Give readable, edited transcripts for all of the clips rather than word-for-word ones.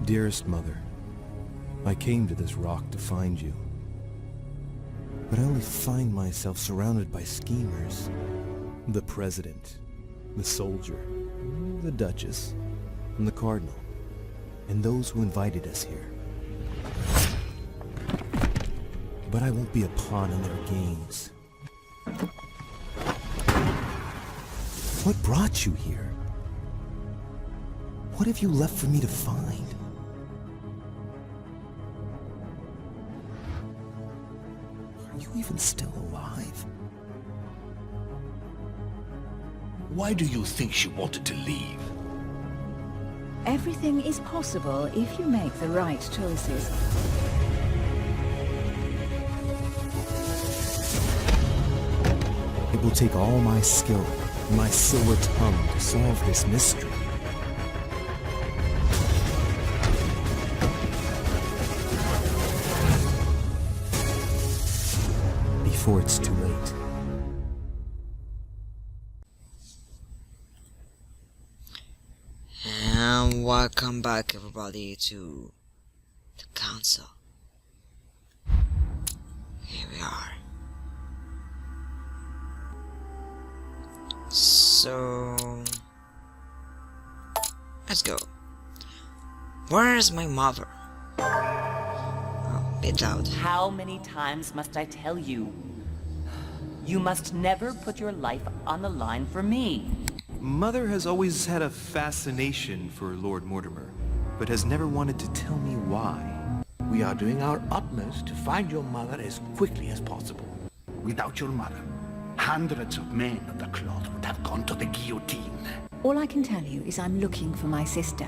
Dearest Mother, I came to this rock to find you. But I only find myself surrounded by schemers. The President, the soldier, the Duchess, and the Cardinal, and those who invited us here. But I won't be a pawn in their games. What brought you here? What have you left for me to find? Are you even still alive? Why do you think she wanted to leave? Everything is possible if you make the right choices. It will take all my skill and my silver tongue to solve this mystery. Before it's too late. And welcome back everybody to the council. Here we are. So let's go. Where is my mother? Oh, bit loud. How many times must I tell you? You must never put your life on the line for me. Mother has always had a fascination for Lord Mortimer, but has never wanted to tell me why. We are doing our utmost to find your mother as quickly as possible. Without your mother, hundreds of men of the cloth would have gone to the guillotine. All I can tell you is I'm looking for my sister.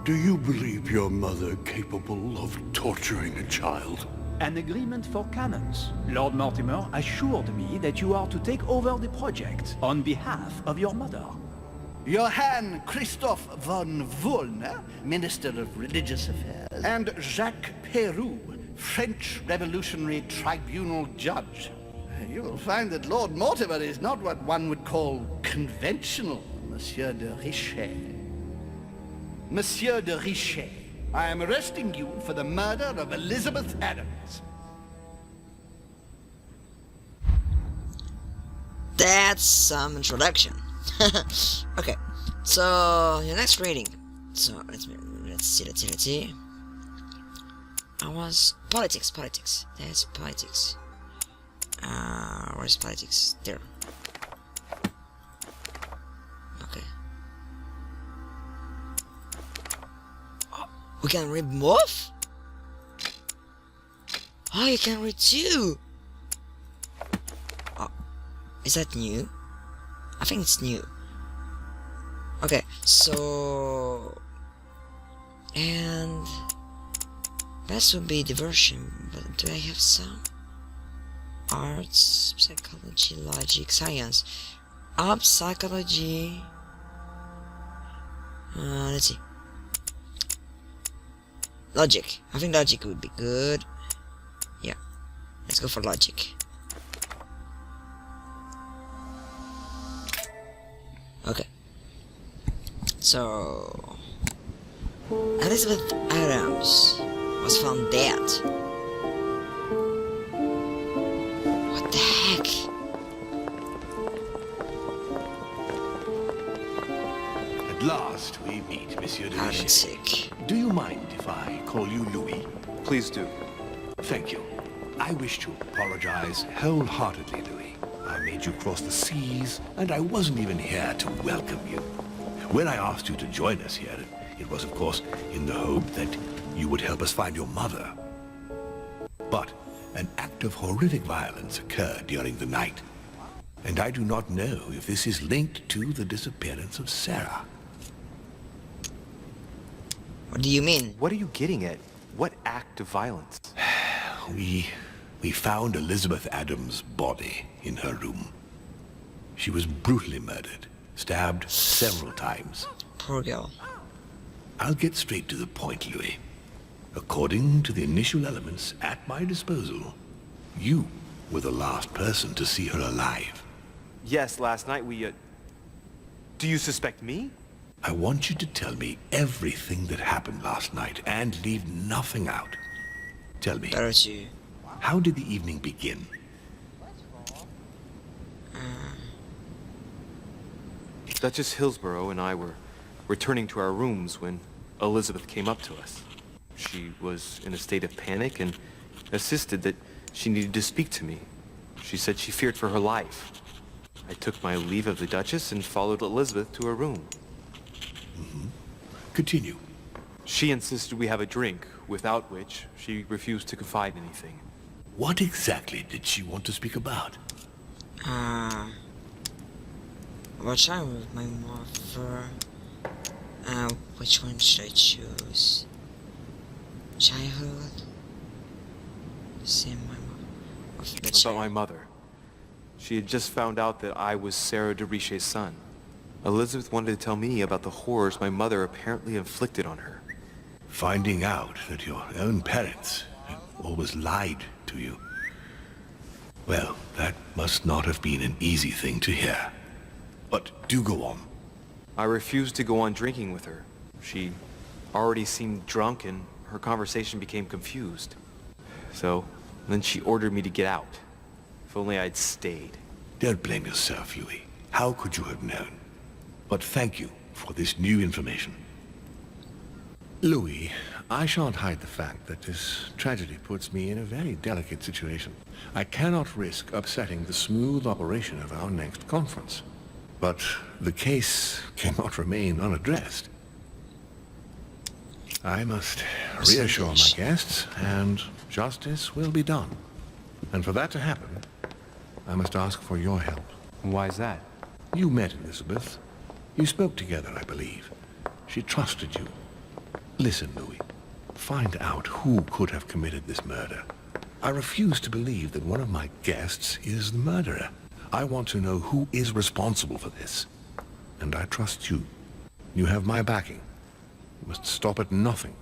Do you believe your mother capable of torturing a child? An agreement for cannons. Lord Mortimer assured me that you are to take over the project on behalf of your mother. Johann Christoph von Wollner, Minister of Religious Affairs, and Jacques Peroux, French Revolutionary Tribunal Judge. You will find that Lord Mortimer is not what one would call conventional, Monsieur de Richet. Monsieur de Richet, I am arresting you for the murder of Elizabeth Adams. That's some introduction. Okay, so your next reading. So let's see. I was politics. That's politics. Where's politics? There. Okay. Oh, we can read both? Oh, you can read two. Oh, is that new? I think it's new. Okay, so and that would be diversion, but do I have some? Arts, psychology, logic, science. Psychology. Let's see. Logic. I think logic would be good. Yeah. Let's go for logic. Okay. So Elizabeth Adams was found dead. What the heck? At last we meet, Monsieur de I'm Richet. sick. Do you mind if I call you Louis? Please do. Thank you. I wish to apologize wholeheartedly, Louis. I made you cross the seas, and I wasn't even here to welcome you. When I asked you to join us here, it was, of course, in the hope that you would help us find your mother. But an act of horrific violence occurred during the night, and I do not know if this is linked to the disappearance of Sarah. What do you mean? What are you getting at? What act of violence? We found Elizabeth Adams' body in her room. She was brutally murdered, stabbed several times. Poor girl. I'll get straight to the point, Louis. According to the initial elements at my disposal, you were the last person to see her alive. Yes, last night we, Do you suspect me? I want you to tell me everything that happened last night and leave nothing out. Tell me, Better to... how did the evening begin? Duchess Hillsborough and I were returning to our rooms when Elizabeth came up to us. She was in a state of panic and insisted that she needed to speak to me. She said she feared for her life. I took my leave of the Duchess and followed Elizabeth to her room. Continue. She insisted we have a drink, without which she refused to confide anything. What exactly did she want to speak about? What time with my mother? Which one should I choose? Childhood? Same my mother. About my mother. She had just found out that I was Sarah de Richet's son. Elizabeth wanted to tell me about the horrors my mother apparently inflicted on her. Finding out that your own parents had always lied to you. Well, that must not have been an easy thing to hear. But do go on. I refused to go on drinking with her. She already seemed drunk and her conversation became confused. So, then she ordered me to get out. If only I'd stayed. Don't blame yourself, Louis. How could you have known? But thank you for this new information. Louis, I shan't hide the fact that this tragedy puts me in a very delicate situation. I cannot risk upsetting the smooth operation of our next conference. But the case cannot remain unaddressed. I must reassure my guests, and justice will be done. And for that to happen, I must ask for your help. Why is that? You met Elizabeth. You spoke together, I believe. She trusted you. Listen, Louis. Find out who could have committed this murder. I refuse to believe that one of my guests is the murderer. I want to know who is responsible for this. And I trust you. You have my backing. You must stop at nothing.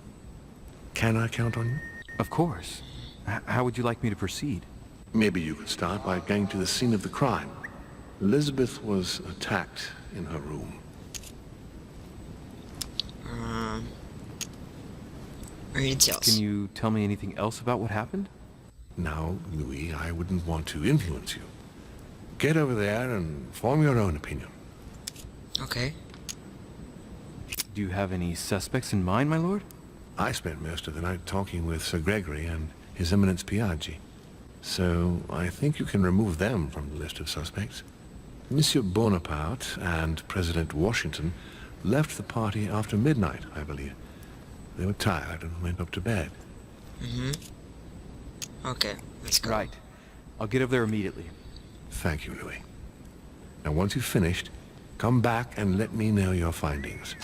Can I count on you? Of course. How would you like me to proceed? Maybe you could start by going to the scene of the crime. Elizabeth was attacked in her room. Can you tell me anything else about what happened? Now, Louis, I wouldn't want to influence you. Get over there and form your own opinion. Okay. Do you have any suspects in mind, my lord? I spent most of the night talking with Sir Gregory and His Eminence Piaggi. So I think you can remove them from the list of suspects. Monsieur Bonaparte and President Washington left the party after midnight, I believe. They were tired and went up to bed. Okay, let's go. Right. I'll get over there immediately. Thank you, Louis. Now, once you've finished, come back and let me know your findings.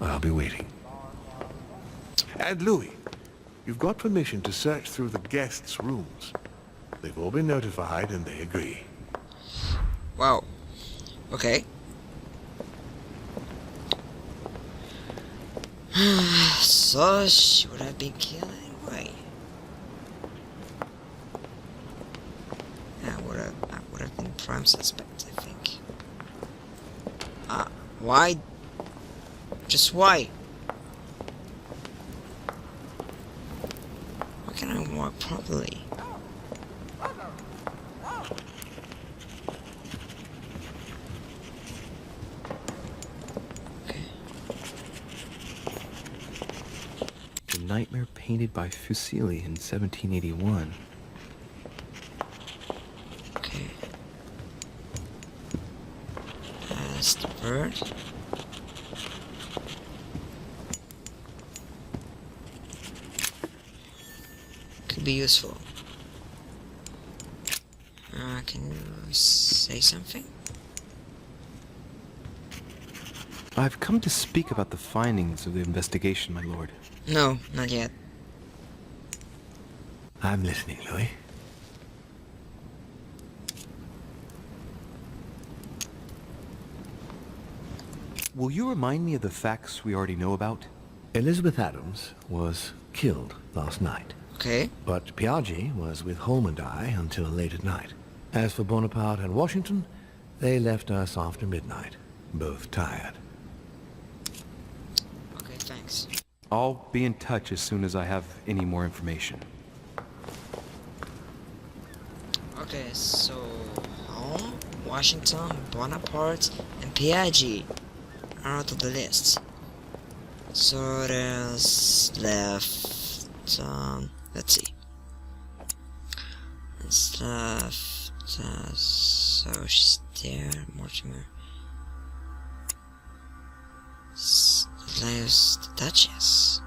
I'll be waiting. And Louis, you've got permission to search through the guests' rooms. They've all been notified and they agree. Wow. Okay. So she would have been killed anyway. I would have been prime suspect, I think. Why? Just why? Why can't I walk properly? The nightmare painted by Fuseli in 1781. Okay. That's the bird. Could be useful. Can you say something? I've come to speak about the findings of the investigation, my lord. No, not yet. I'm listening, Louis. Will you remind me of the facts we already know about? Elizabeth Adams was killed last night. Okay. But Piaggi was with Holm and I until late at night. As for Bonaparte and Washington, they left us after midnight, both tired. Thanks. I'll be in touch as soon as I have any more information. Okay, so home, Washington, Bonaparte, and Piaggi are out of the list. So there's left, let's see. It's left, so she's there, Mortimer. There's the Duchess.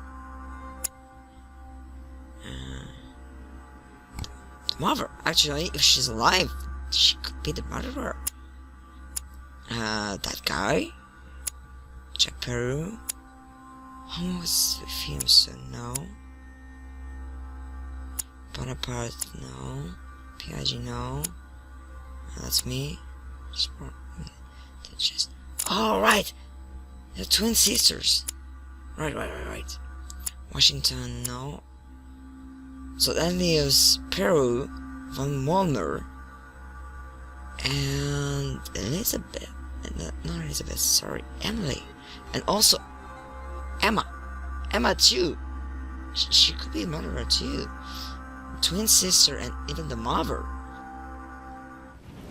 The mother, actually, if she's alive, she could be the murderer. That guy? Jack Peru? Who was with him, so no. Bonaparte, no. Piaggi, no. That's me. Just... Oh, right! The twin sisters. Right. Washington, no. So that leaves Peru, Von Molnar, and Elizabeth. Not Elizabeth, sorry, Emily. And also Emma. Emma too. She could be a murderer too. Twin sister and even the mother.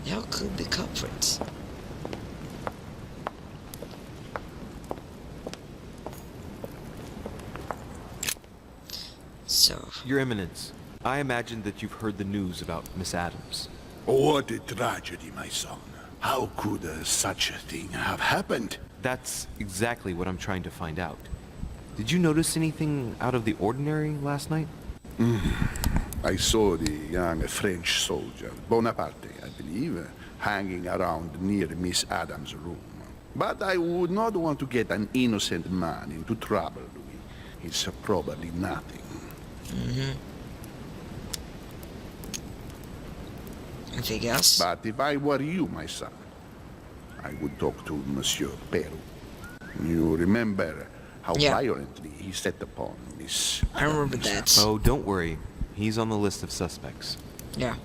They all could be culprits. So... Your Eminence, I imagine that you've heard the news about Miss Adams. What a tragedy, my son. How could such a thing have happened? That's exactly what I'm trying to find out. Did you notice anything out of the ordinary last night? I saw the young French soldier, Bonaparte, I believe, hanging around near Miss Adams' room. But I would not want to get an innocent man into trouble, Louis. It's probably nothing. Anything else? But if I were you, my son, I would talk to Monsieur Peru. You remember how violently he set upon Miss I remember Adams? that. Oh, don't worry. He's on the list of suspects. Yeah.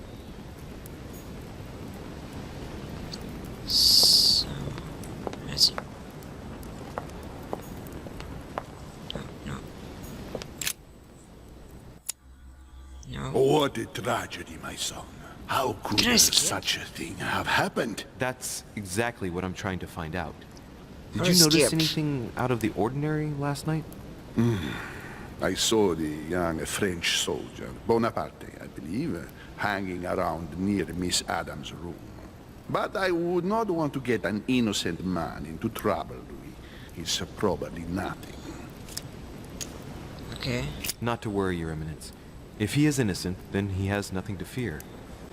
So... let's see. No. What a tragedy, my son. How could Can I skip? such a thing have happened? That's exactly what I'm trying to find out. Did Or you notice skip. anything out of the ordinary last night? I saw the young French soldier, Bonaparte, I believe, hanging around near Miss Adams' room. But I would not want to get an innocent man into trouble, Louis. It's probably nothing. Okay. Not to worry, Your Eminence. If he is innocent, then he has nothing to fear.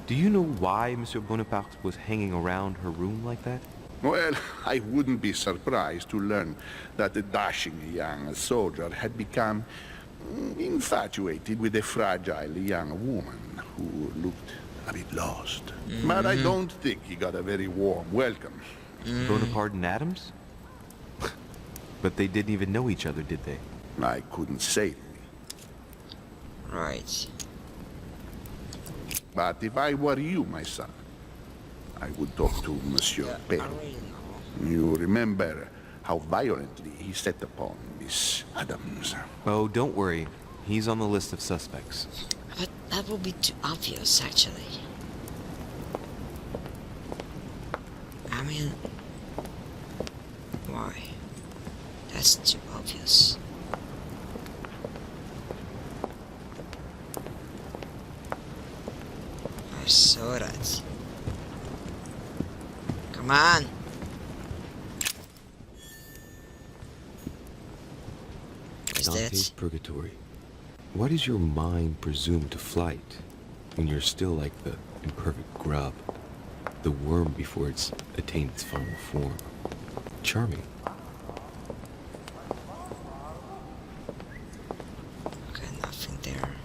Do you know why Monsieur Bonaparte was hanging around her room like that? Well, I wouldn't be surprised to learn that the dashing young soldier had become infatuated with a fragile young woman who looked a bit lost. But I don't think he got a very warm welcome. Bonaparte and Adams? But they didn't even know each other, did they? I couldn't say. Right. But if I were you, my son, I would talk to Monsieur I Peru. already know. You remember how violently he set upon Miss Adams. Oh, don't worry. He's on the list of suspects. But that would be too obvious, actually. I mean... why? That's too obvious. I saw that. Come on! What's Dante's that? Purgatory. Why does your mind presume to flight when you're still like the imperfect grub, the worm before it's attained its final form? Charming. Okay, nothing there.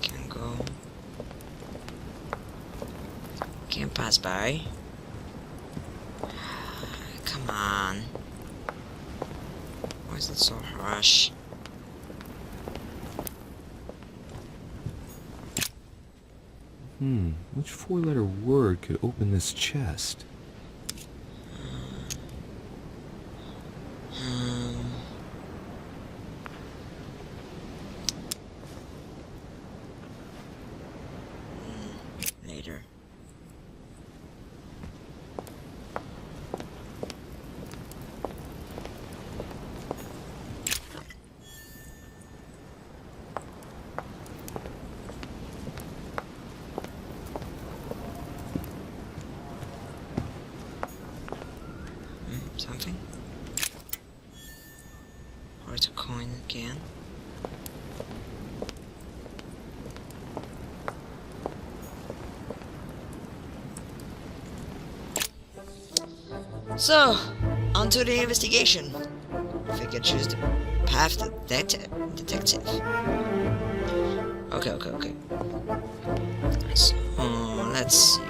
Can go. Can pass by. Come on. Why is it so harsh? Which four-letter word could open this chest? Where's the coin again? So, on to the investigation. If I can choose the path to detective. Okay. So, let's see.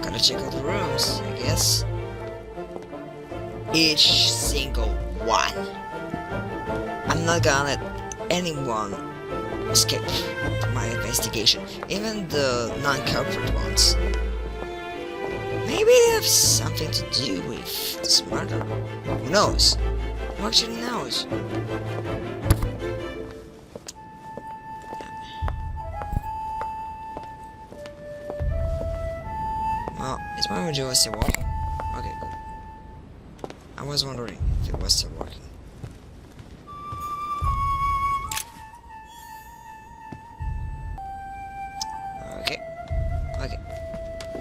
Gotta check out the rooms, I guess. Each single one. I'm not gonna let anyone escape from my investigation, even the non-culprit ones. Maybe they have something to do with this murder. Who knows? Who actually knows? Well, is my window still working? Okay, good. I was wondering if it was still working. Okay.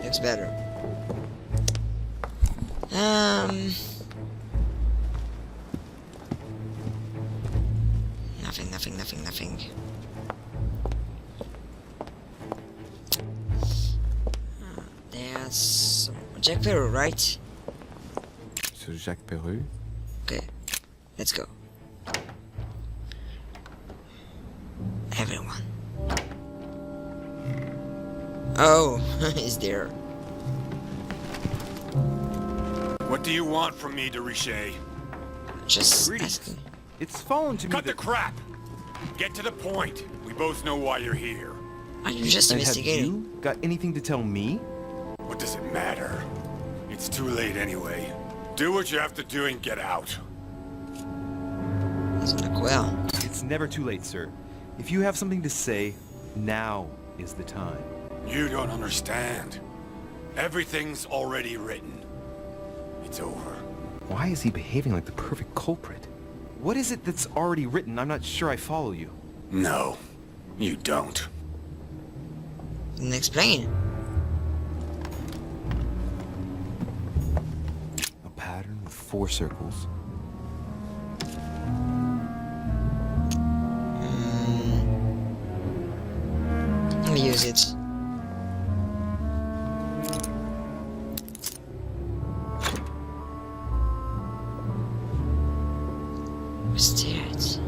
Looks better. Nothing. There's Jack Perru, right? So Jacques Perru? Okay, let's go. Everyone. Oh, he's there. What do you want from me, de Richet? Just Greetings. asking. It's fallen to me Cut the that... crap! Get to the point. We both know why you're here. Are you just And have investigating? you got anything to tell me? What does it matter? It's too late anyway. Do what you have to do and get out. Doesn't look well. It's never too late, sir. If you have something to say, now is the time. You don't understand. Everything's already written. It's over. Why is he behaving like the perfect culprit? What is it that's already written? I'm not sure I follow you. No, you don't. Didn't explain. A pattern with 4 circles. I'll use it. What's that?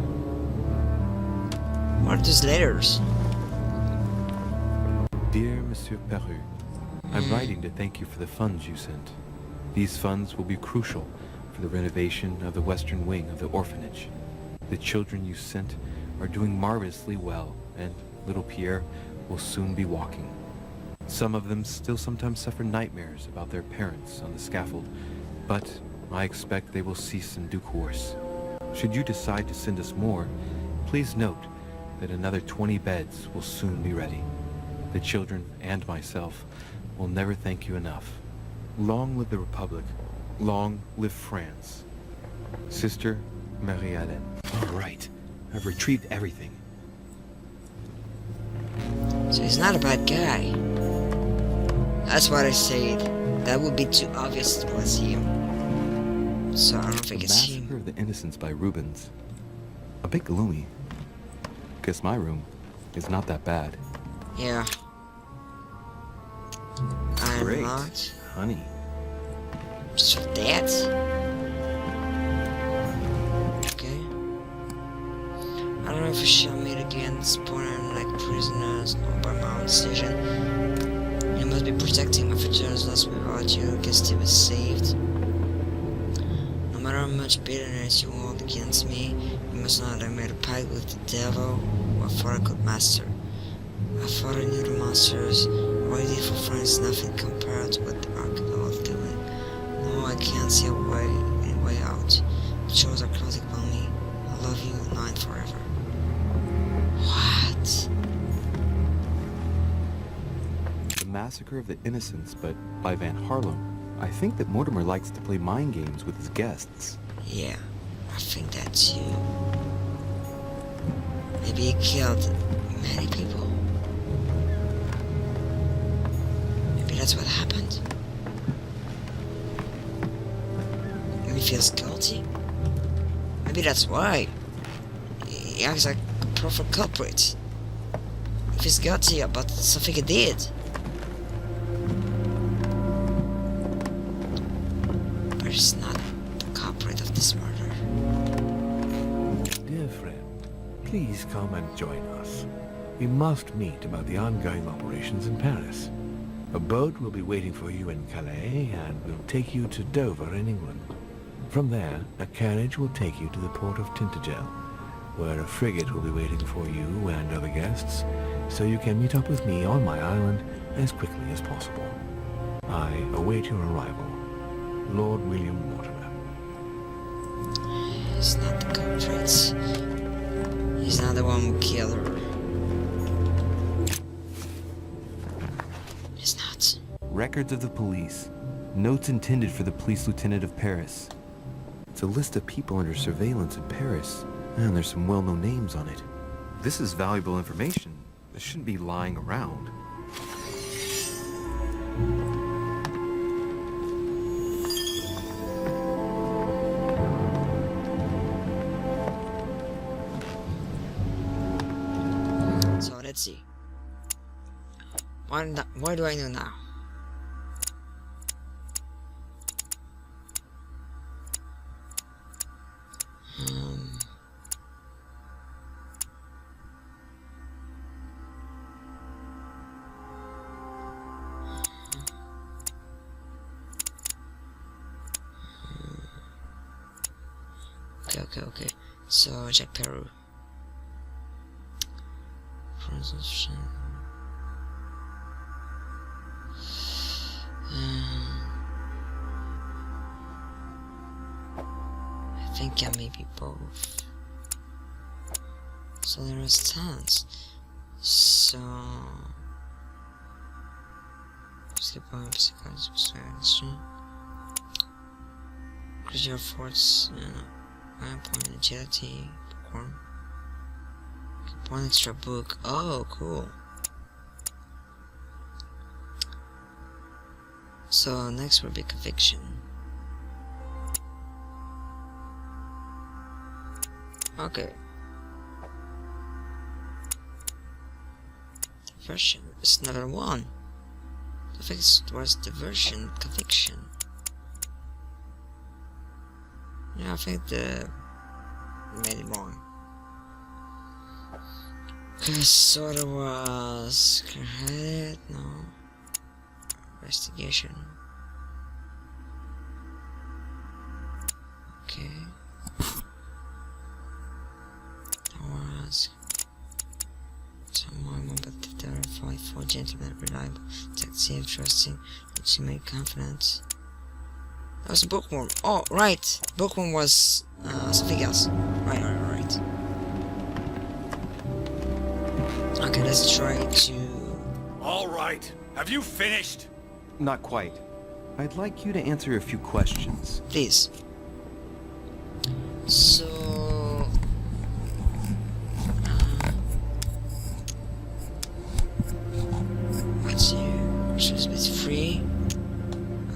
What are those letters? Dear Monsieur Perru, I'm writing to thank you for the funds you sent. These funds will be crucial for the renovation of the western wing of the orphanage. The children you sent are doing marvelously well, and little Pierre will soon be walking. Some of them still sometimes suffer nightmares about their parents on the scaffold, but I expect they will cease in due course. Should you decide to send us more, please note that another 20 beds will soon be ready. The children and myself will never thank you enough. Long live the Republic. Long live France. Sister Marie-Hélène. All right. I've retrieved everything. So he's not a bad guy. That's what I said. That would be too obvious it was him. So I don't think it's Massacre him. of the Innocents by Rubens. A bit gloomy. Guess my room is not that bad. Yeah. I'm Great. not. Honey. Just for that. Okay. I don't know if we shall meet again. At this point, I'm like prisoners, not by my own decision. You must be protecting my futures, lost without you, can still be saved. No matter how much bitterness you hold against me, you must know that I made a pact with the devil, who I thought I could master. I thought I knew the monsters. What I did for friends, nothing compared to what the Archangel was doing. No, I can't see a way out. The shores are closing upon me. I love you now and forever. What? The Massacre of the Innocents, but by Van Harlem. I think that Mortimer likes to play mind games with his guests. Yeah, I think that too. Maybe he killed many people. Maybe that's what happened. he feels guilty. Maybe that's why. He acts like a proper culprit. If he's guilty about something he did. But he's not the culprit of this murder. Dear friend, please come and join us. We must meet about the ongoing operations in Paris. A boat will be waiting for you in Calais and will take you to Dover in England. From there, a carriage will take you to the port of Tintagel, where a frigate will be waiting for you and other guests, so you can meet up with me on my island as quickly as possible. I await your arrival. Lord William Mortimer. He's not the culprit. He's not the one who killed her. He's not. Records of the police. Notes intended for the police lieutenant of Paris. It's a list of people under surveillance in Paris, and there's some well-known names on it. This is valuable information. This shouldn't be lying around. So let's see. What do I know now? Okay. So Jack Peru. I think I may be both. So there is tons. So skip on increase your force, point agility, perform. One extra book. Oh, cool. So next will be conviction. Okay. Diversion is another one. I think it was diversion, conviction. Yeah, I think the made it wrong. So it was clear-headed, no. Investigation. Okay. That was someone but to verify for gentlemen, reliable, safe, trusting, legitimate, confident. That was a bookworm. Oh, right. Bookworm was something else. Right. Okay, let's try to... All right. Have you finished? Not quite. I'd like you to answer a few questions. Please. So... let's see. Choose bit free.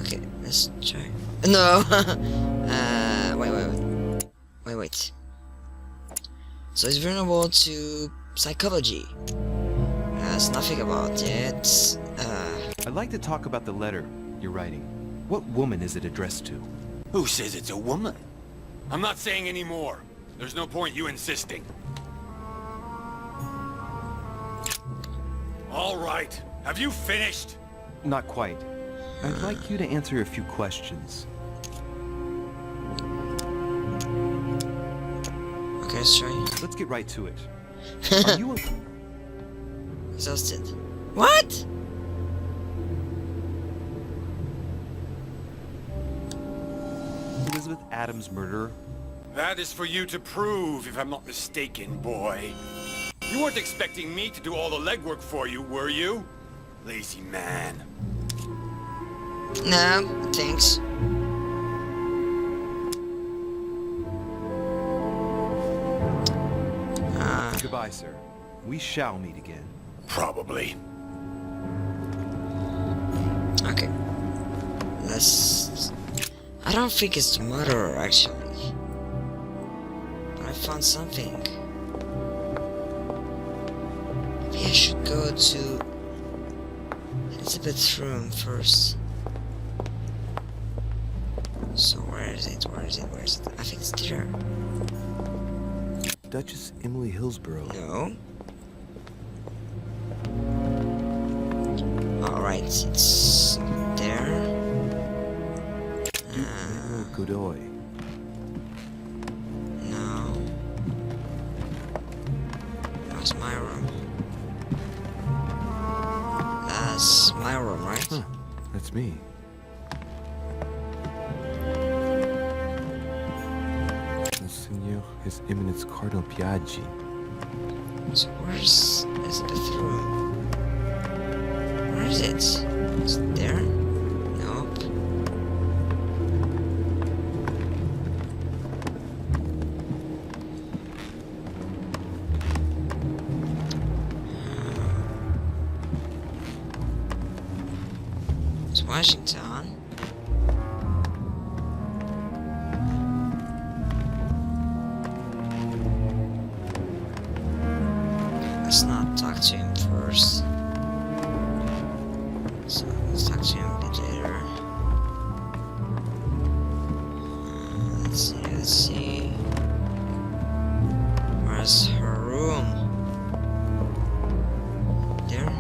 Okay, let's try. No! Wait. So it's vulnerable to psychology. There's nothing about it. I'd like to talk about the letter you're writing. What woman is it addressed to? Who says it's a woman? I'm not saying any more. There's no point you insisting. All right. Have you finished? Not quite. I'd like you to answer a few questions. Okay, let's try. Let's get right to it. Are you Exhausted. What? Elizabeth Adams' murderer? That is for you to prove, if I'm not mistaken, boy. You weren't expecting me to do all the legwork for you, were you? Lazy man. No, thanks. Goodbye, sir. We shall meet again. Probably. Okay. Let's... I don't think it's the murderer, actually. But I found something. Maybe I should go to Elizabeth's room first. So where is it? Where is it? Where is it? I think it's there. Duchess Emily Hillsborough. No. Alright, it's there. Godoy. No. That's my room. That's my room, right? Huh, that's me. Monsignor, His Eminence Cardinal Piaggi. So where's Elizabeth's room? Where is it? Is it there? Nope. It's Washington. Let's not talk to him first. So let's talk to him a bit later. Let's see. Where's her room? There?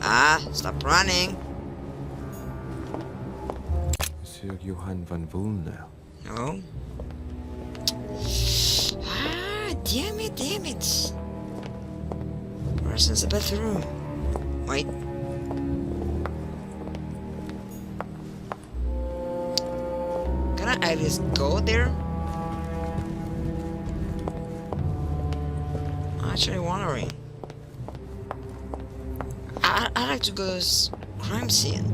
Ah, stop running! Monsieur Johann von Wulner. No. Ah, damn it, damn it. Where's Elizabeth's room? Wait. Can I at least go there? I'm actually wondering. I like to go to this crime scene.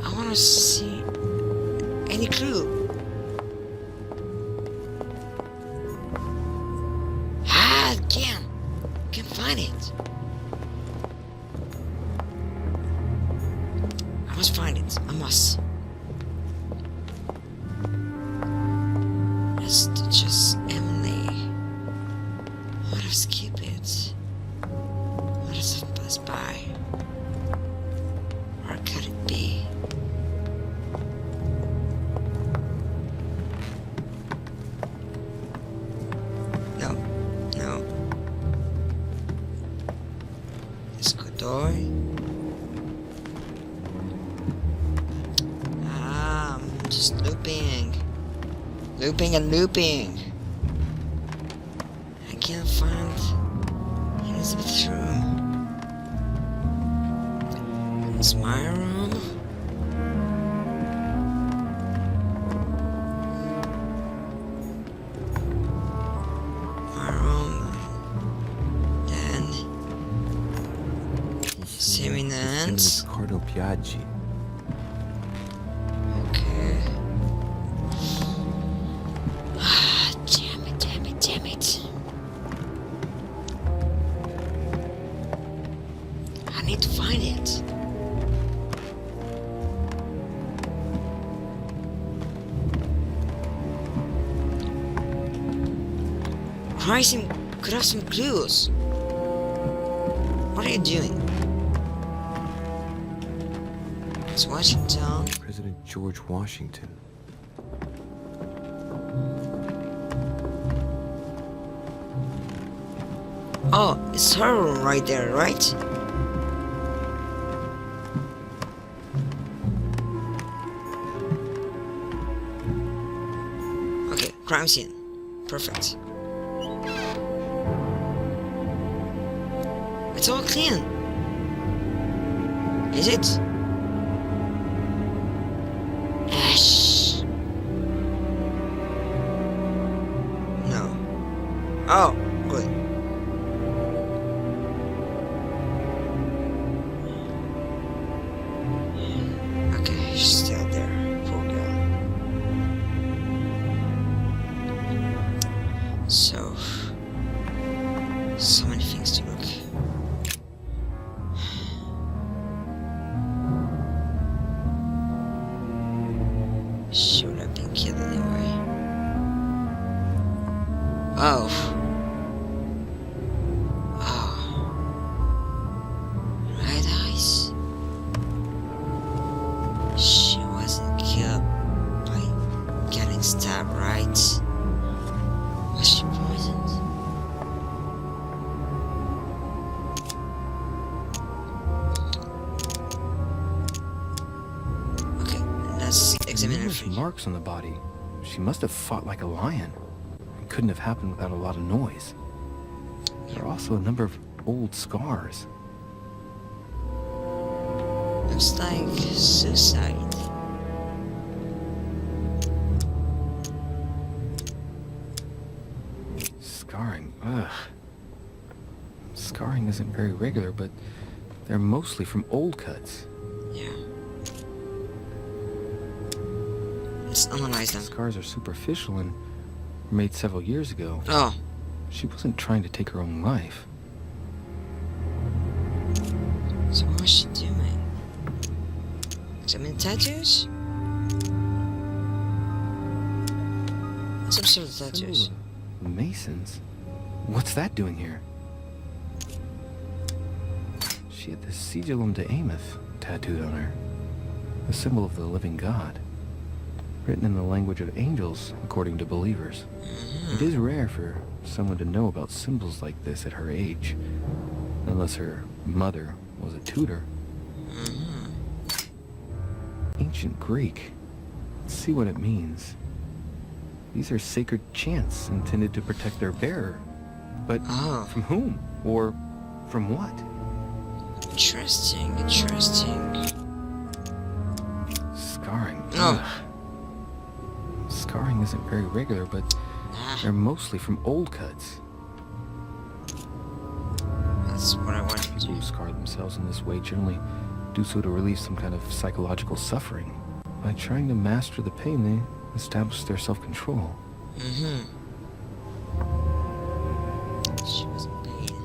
I want to see any clue. Ah, damn. Can't find it. I must find it. I must. It's just Emily. What if skip it? What if it pass by? Where could it be? No. No. It's Godoy. I'm just looping. Looping and looping. I can't find Elizabeth's room. It's my room. My room. Then Seminence. Eminence Cardinal Piaggi. Okay. Ah, damn it, damn it, damn it. I need to find it. Rising could have some clues. What are you doing? It's Washington. President George Washington. Oh, it's her room right there, right? Okay, crime scene. Perfect. It's all clean. Is it? Ash. No. Oh, good. Okay, she's still there. Poor girl. So many things to look. She would have been killed anyway. Oh. Oh. Red eyes. She wasn't killed by getting stabbed, right? Was she poisoned? Okay, let's examine There's everything. marks on the body. She must have fought like a lion. It couldn't have happened without a lot of noise. There are also a number of old scars. Looks like suicide. Scarring, ugh. Scarring isn't very regular, but they're mostly from old cuts. Yeah. Let's analyze them. Scars are superficial and were made several years ago. Oh, She wasn't trying to take her own life. so what was she doing? Examine tattoos? Some sort of tattoos. Symbol of Masons? What's that doing here? She had the Sigillum de Ameth tattooed on her. The symbol of the living God. Written in the language of angels, according to believers. It is rare for someone to know about symbols like this at her age. Unless her mother was a tutor. Ancient Greek. Let's see what it means. These are sacred chants intended to protect their bearer. But Oh. from whom? Or from what? Interesting, interesting. Scarring. Oh. Ugh. Scarring isn't very regular, but Ah, they're mostly from old cuts. that's what I wanted to People do. who scar themselves in this way generally do so to relieve some kind of psychological suffering. By trying to master the pain, they establish their self-control. Mm-hmm. She was in pain.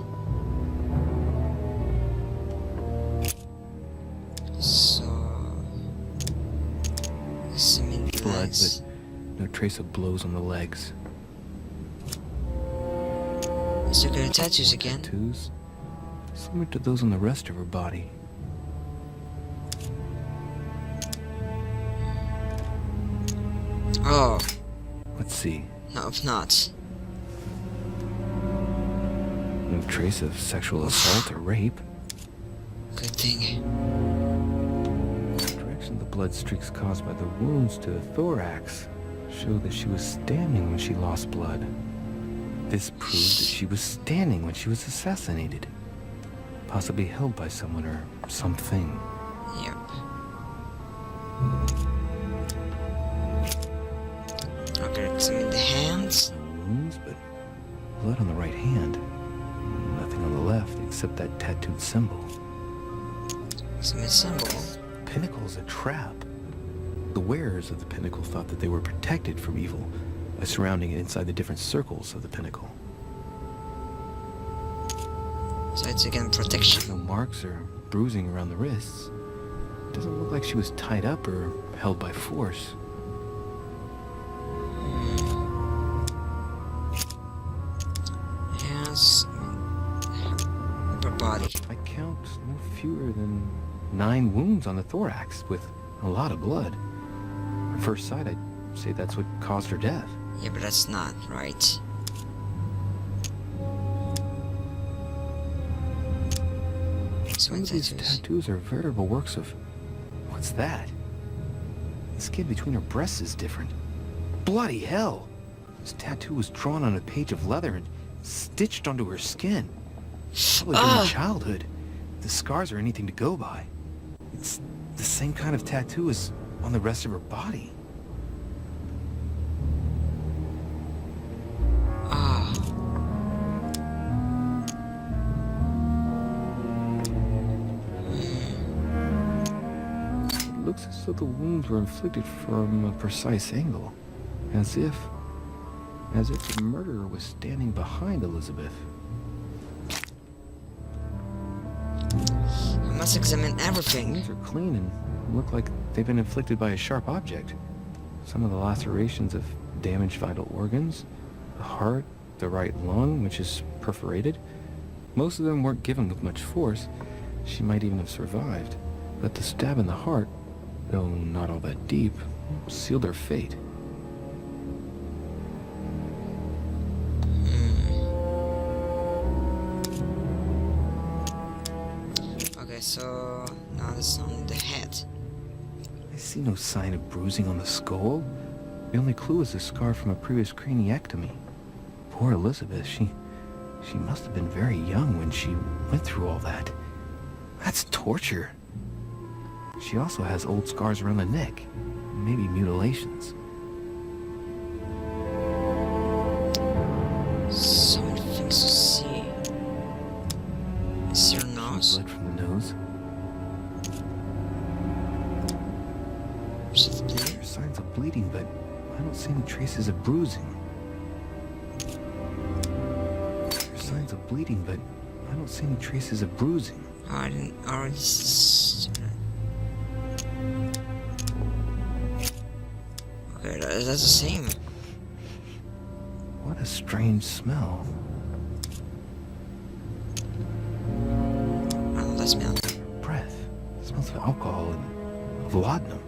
So... Examine the Blood, legs. but no trace of blows on the legs. Let's look at the tattoos again. Tattoos, similar to those on the rest of her body. Oh, Let's see. no, not. No trace of sexual assault or rape. Good thing. The direction of the blood streaks caused by the wounds to the thorax show that she was standing when she lost blood. This proved that she was standing when she was assassinated. Possibly held by someone or something. Yep. Okay, examine the hands. No wounds, but blood on the right hand. Nothing on the left except that tattooed symbol. Examine symbol. Pinnacle is a trap. The wearers of the pinnacle thought that they were protected from evil by surrounding it inside the different circles of the pinnacle. So it's again protection. No marks or bruising around the wrists. Doesn't look like she was tied up or held by force. Hands. Upper body. I count no fewer than 9 wounds on the thorax with a lot of blood. At first sight, I'd say that's what caused her death. Yeah, but that's not right. Some Examine of these tattoos. tattoos are veritable works of... What's that? The skin between her breasts is different. Bloody hell! This tattoo was drawn on a page of leather and stitched onto her skin. Probably during her childhood. If the scars are anything to go by. It's the same kind of tattoo as on the rest of her body. Ah. It looks as though the wounds were inflicted from a precise angle. As if the murderer was standing behind Elizabeth. I must examine everything. Wounds are clean and look like they've been inflicted by a sharp object. Some of the lacerations of damaged vital organs, the heart, the right lung, which is perforated. Most of them weren't given with much force. She might even have survived. But the stab in the heart, though not all that deep, sealed her fate. Okay, so now it's on the head. I see no sign of bruising on the skull. The only clue is a scar from a previous craniectomy. Poor Elizabeth, she must have been very young when she went through all that. That's torture. She also has old scars around the neck, maybe mutilations. So many things to see. Is your nose? Blood from the nose. Is it bleeding? There are signs of bleeding, but I don't see any traces of bruising. There are signs of bleeding, but I don't see any traces of bruising. Oh, I didn't already. Okay, that's the same. What a strange smell. I don't smell. Breath. It smells of alcohol and of laudanum.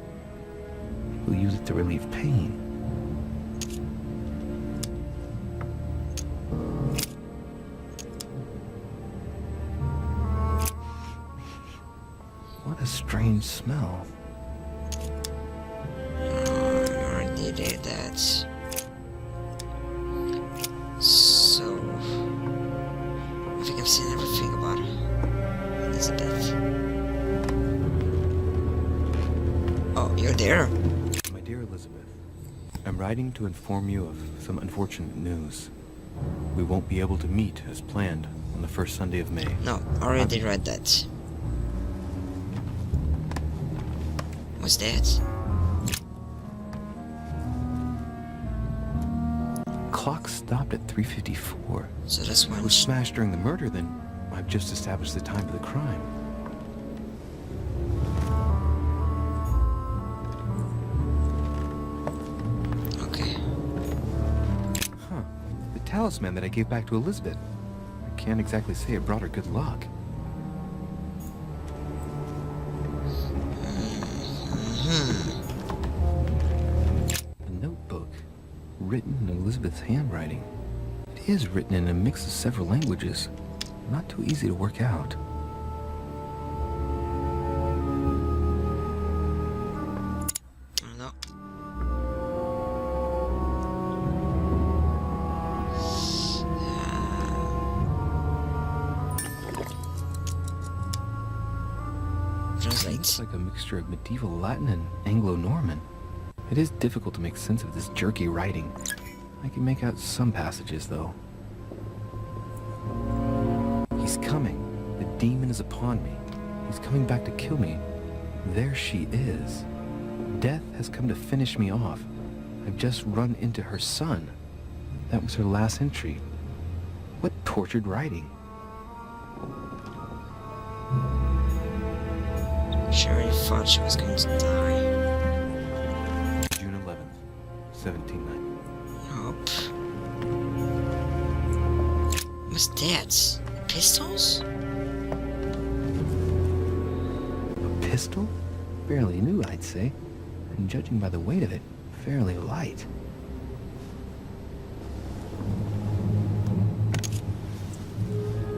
People use it to relieve pain. What a strange smell. I already did that. So, I think I've seen everything about Elizabeth. Oh, you're there? My dear Elizabeth, I'm writing to inform you of some unfortunate news. We won't be able to meet as planned on the first Sunday of May. No, I already read that. What's that? Clock stopped at 3:54. So that's It when was smashed during the murder, then I've just established the time of the crime. Okay. Huh. The talisman that I gave back to Elizabeth. I can't exactly say it brought her good luck. A notebook, written in Elizabeth's handwriting. It is written in a mix of several languages. Not too easy to work out. No. Translate. It's like a mixture of medieval Latin and Anglo-Norman. It is difficult to make sense of this jerky writing. I can make out some passages, though. He's coming. The demon is upon me. He's coming back to kill me. There she is. Death has come to finish me off. I've just run into her son. That was her last entry. What tortured writing. She already thought she was going to die. June 11th, 1790. Nope. What's that? Pistols? A pistol? Fairly new, I'd say. And judging by the weight of it, fairly light.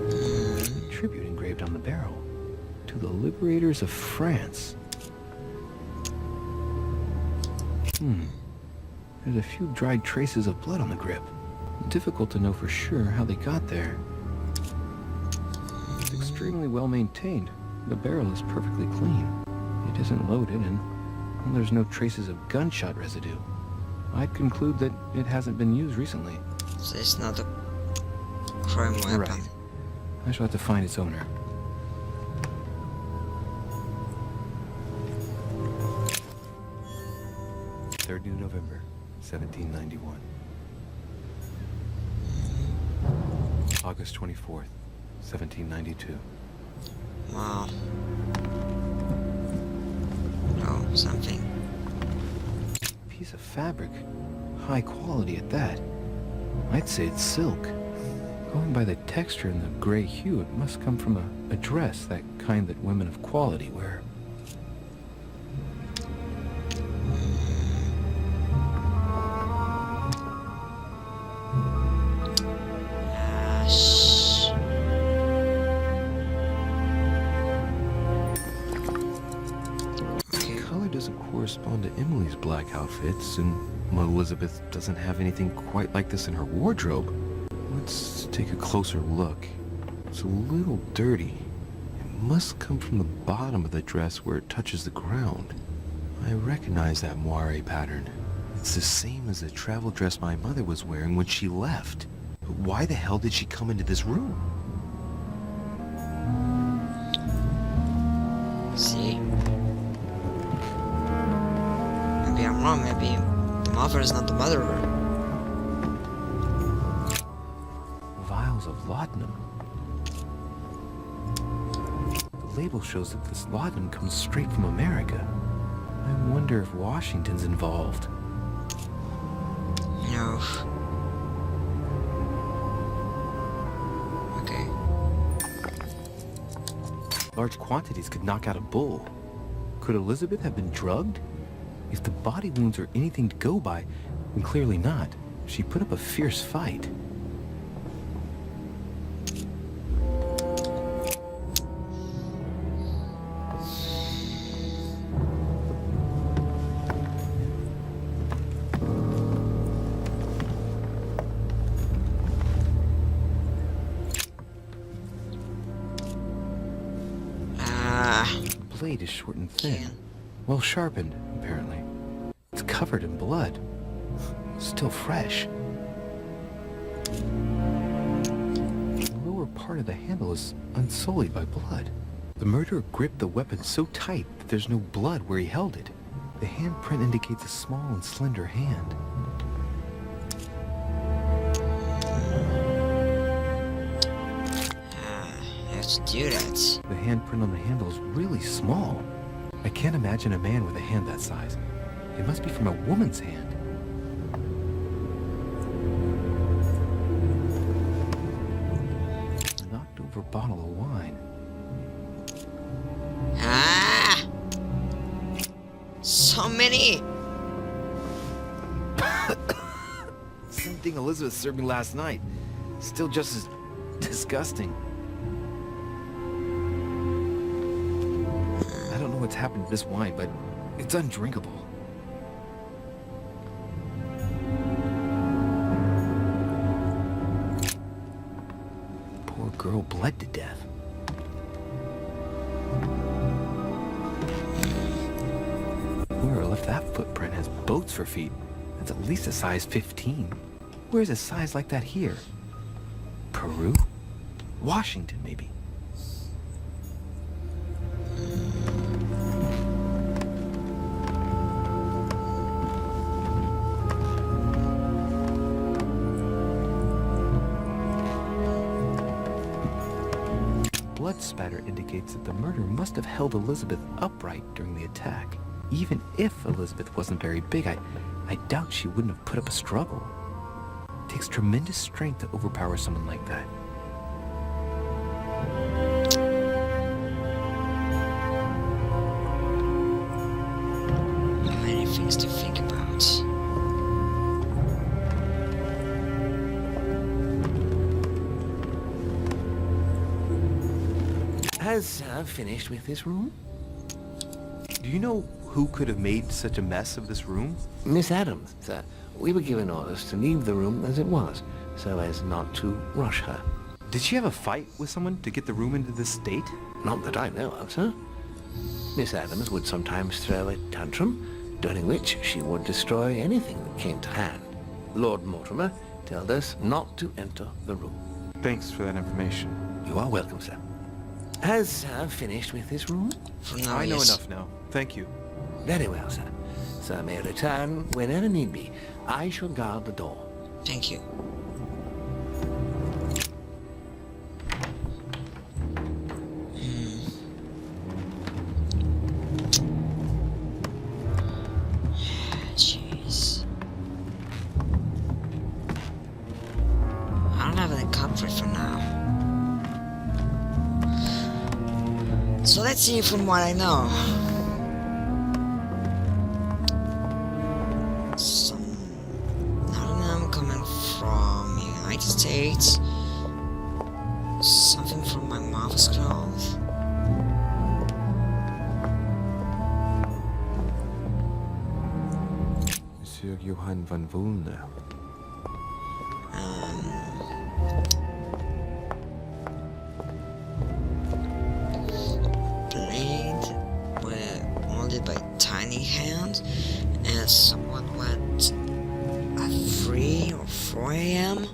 A tribute engraved on the barrel. To the liberators of France. There's a few dried traces of blood on the grip. Difficult to know for sure how they got there. It's extremely well maintained. The barrel is perfectly clean. It isn't loaded, and there's no traces of gunshot residue. I'd conclude that it hasn't been used recently. So it's not a crime weapon. Right. I shall have to find its owner. Third of November, 1791. August 24th, 1792. Wow. Oh, something. piece of fabric. High quality at that. I'd say it's silk. Going by the texture and the gray hue, it must come from a dress, that kind that women of quality wear. The color doesn't correspond to Emily's black outfits, and Elizabeth doesn't have anything quite like this in her wardrobe. Let's take a closer look. It's a little dirty. It must come from the bottom of the dress where it touches the ground. I recognize that moire pattern. It's the same as the travel dress my mother was wearing when she left. But why the hell did she come into this room? See? Maybe I'm wrong, maybe the mother is not the murderer. Vials of laudanum. The label shows that this laudanum comes straight from America. I wonder if Washington's involved. No. Okay. Large quantities could knock out a bull. Could Elizabeth have been drugged? If the body wounds are anything to go by, then clearly not. She put up a fierce fight. The blade is short and thin. Well sharpened, apparently. It's covered in blood. Still fresh. The lower part of the handle is unsullied by blood. The murderer gripped the weapon so tight that there's no blood where he held it. The handprint indicates a small and slender hand. Let's do that. The handprint on the handle is really small. I can't imagine a man with a hand that size. It must be from a woman's hand. A knocked over bottle of wine. Ah! So many! Same thing Elizabeth served me last night. Still just as disgusting. I don't know what's happened to this wine, but it's undrinkable. Poor girl bled to death. Whoever left that footprint has boats for feet. That's at least a size 15. Where's a size like that here? Peru? Washington, maybe. Blood spatter indicates that the murderer must have held Elizabeth upright during the attack. Even if Elizabeth wasn't very big, I doubt she wouldn't have put up a struggle. It takes tremendous strength to overpower someone like that. Many things to think about. Has Sam finished with this room? Do you know who could have made such a mess of this room? Miss Adams, sir. We were given orders to leave the room as it was, so as not to rush her. Did she have a fight with someone to get the room into this state? Not that I know of, sir. Miss Adams would sometimes throw a tantrum, during which she would destroy anything that came to hand. Lord Mortimer told us not to enter the room. Thanks for that information. You are welcome, sir. Has Sam finished with this room? For now, I know yes. enough now. Thank you. Very well, sir. Sir may return whenever need be. I shall guard the door. Thank you. Jeez. Let's see from what I know. I don't know, I'm coming from United States. Something from my mother's clothes. Monsieur Johann van Vulne. Blade were molded by tiny hands and somewhat wet at 3 or 4 a.m.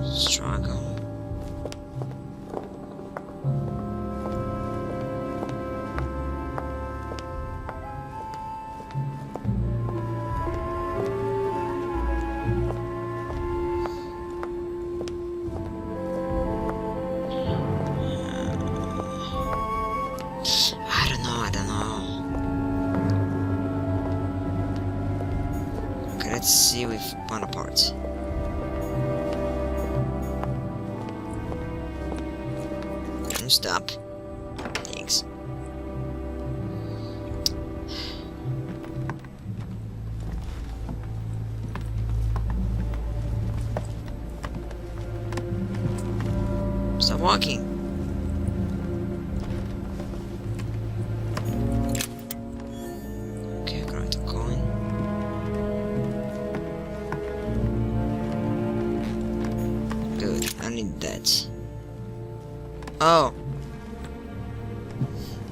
Struggle. I don't know. Okay, let's see with Bonaparte. Stop. Thanks. Stop walking. Okay, grab the coin. Good, I need that. Oh.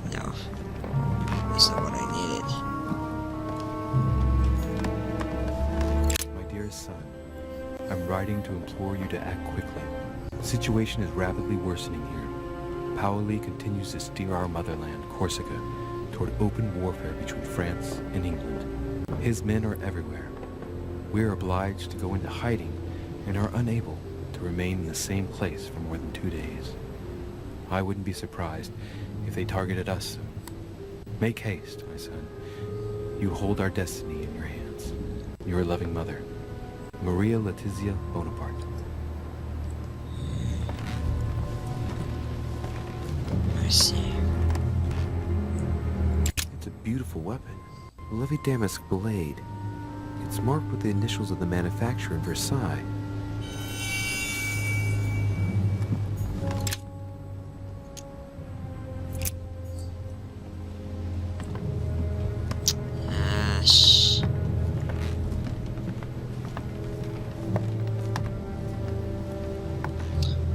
No. That's not what I needed. My dearest son, I'm writing to implore you to act quickly. The situation is rapidly worsening here. Paoli continues to steer our motherland, Corsica, toward open warfare between France and England. His men are everywhere. We are obliged to go into hiding and are unable to remain in the same place for more than 2 days. I wouldn't be surprised if they targeted us. Make haste, my son. You hold our destiny in your hands. Your loving mother, Maria Letizia Bonaparte. I see. It's a beautiful weapon. A lovely damask blade. It's marked with the initials of the manufacturer in Versailles.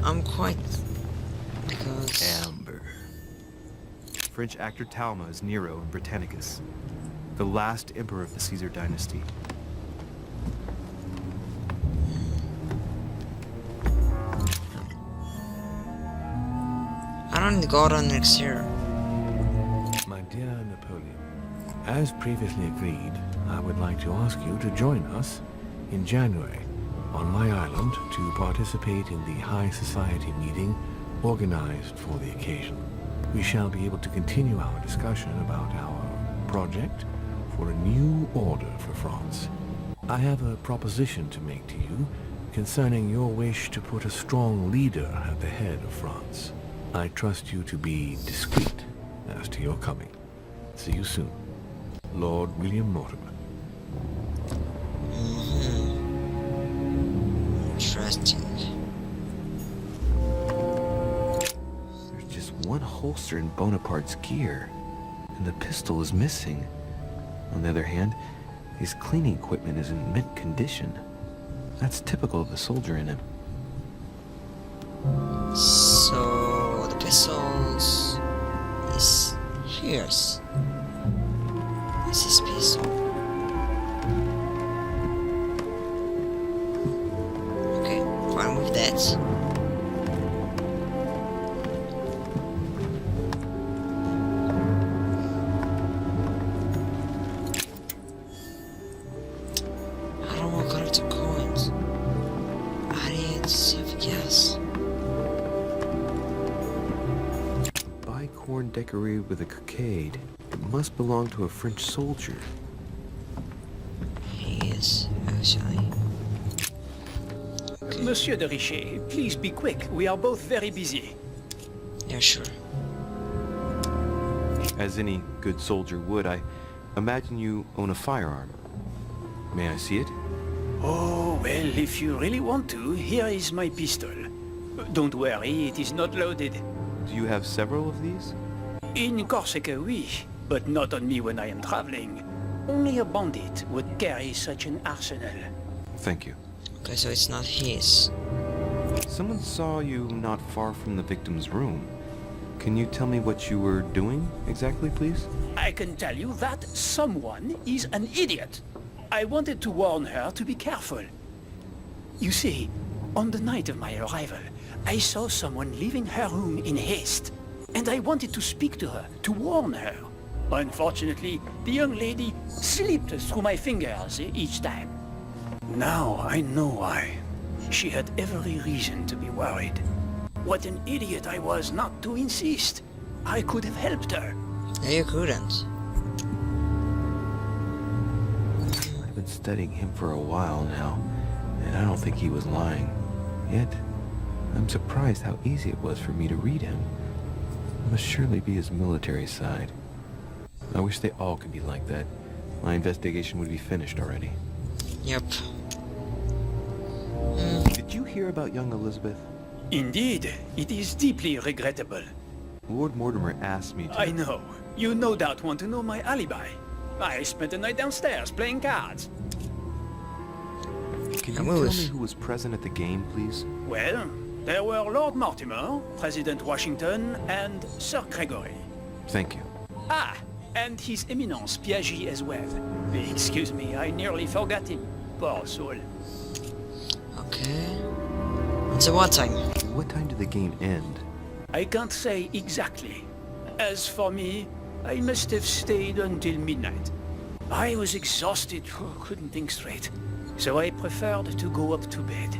I'm quite... because... Amber. French actor Talma is Nero in Britannicus, the last emperor of the Caesar dynasty. I don't need to go out on next year. My dear Napoleon, as previously agreed, I would like to ask you to join us in January on my island to participate in the High Society meeting organized for the occasion. We shall be able to continue our discussion about our project for a new order for France. I have a proposition to make to you concerning your wish to put a strong leader at the head of France. I trust you to be discreet as to your coming. See you soon. Lord William Mortimer. Interesting. There's just one holster in Bonaparte's gear, and the pistol is missing. On the other hand, his cleaning equipment is in mint condition. That's typical of the soldier in him. So the pistols is his. It's his pistol. Okay, fine with that. I don't want to collect the coins. I need something else. Bicorn decorated with a cockade. It must belong to a French soldier. He is, actually. Okay. Monsieur de Richet, please be quick. We are both very busy. Yeah, sure. As any good soldier would, I imagine you own a firearm. May I see it? Oh, well, if you really want to, here is my pistol. Don't worry, it is not loaded. Do you have several of these? In Corsica, oui, but not on me when I am traveling. Only a bandit would carry such an arsenal. Thank you. Okay, so it's not his. Someone saw you not far from the victim's room. Can you tell me what you were doing exactly, please? I can tell you that someone is an idiot. I wanted to warn her to be careful. You see, on the night of my arrival, I saw someone leaving her room in haste, and I wanted to speak to her, to warn her. Unfortunately, the young lady slipped through my fingers each time. Now I know why. She had every reason to be worried. What an idiot I was not to insist. I could have helped her. No, you couldn't. I've been studying him for a while now, and I don't think he was lying. Yet, I'm surprised how easy it was for me to read him. It must surely be his military side. I wish they all could be like that. My investigation would be finished already. Yep. Did you hear about young Elizabeth? Indeed, it is deeply regrettable. Lord Mortimer asked me to... I know. You no doubt want to know my alibi. I spent the night downstairs playing cards. Can you tell me who was present at the game, please? Well, there were Lord Mortimer, President Washington, and Sir Gregory. Thank you. Ah, and His Eminence Piaget as well. Excuse me, I nearly forgot him. Poor soul. Okay. And so what time? What time did the game end? I can't say exactly. As for me, I must have stayed until midnight. I was exhausted, couldn't think straight. So I preferred to go up to bed.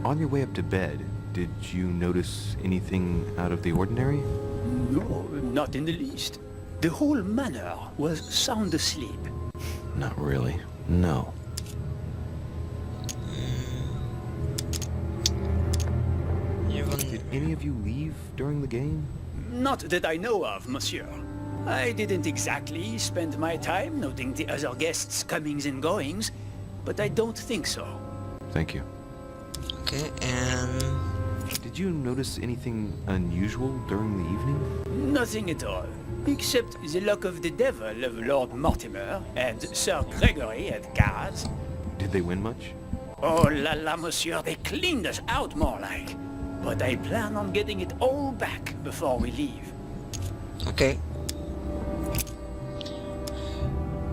On your way up to bed, did you notice anything out of the ordinary? No, not in the least. The whole manor was sound asleep. Not really. No. Did any of you leave during the game? Not that I know of, monsieur. I didn't exactly spend my time noting the other guests' comings and goings, but I don't think so. Thank you. Okay, and... Did you notice anything unusual during the evening? Nothing at all, except the luck of the devil of Lord Mortimer and Sir Gregory at cards. Did they win much? Oh la la, monsieur, they cleaned us out more like. But I plan on getting it all back before we leave. Okay.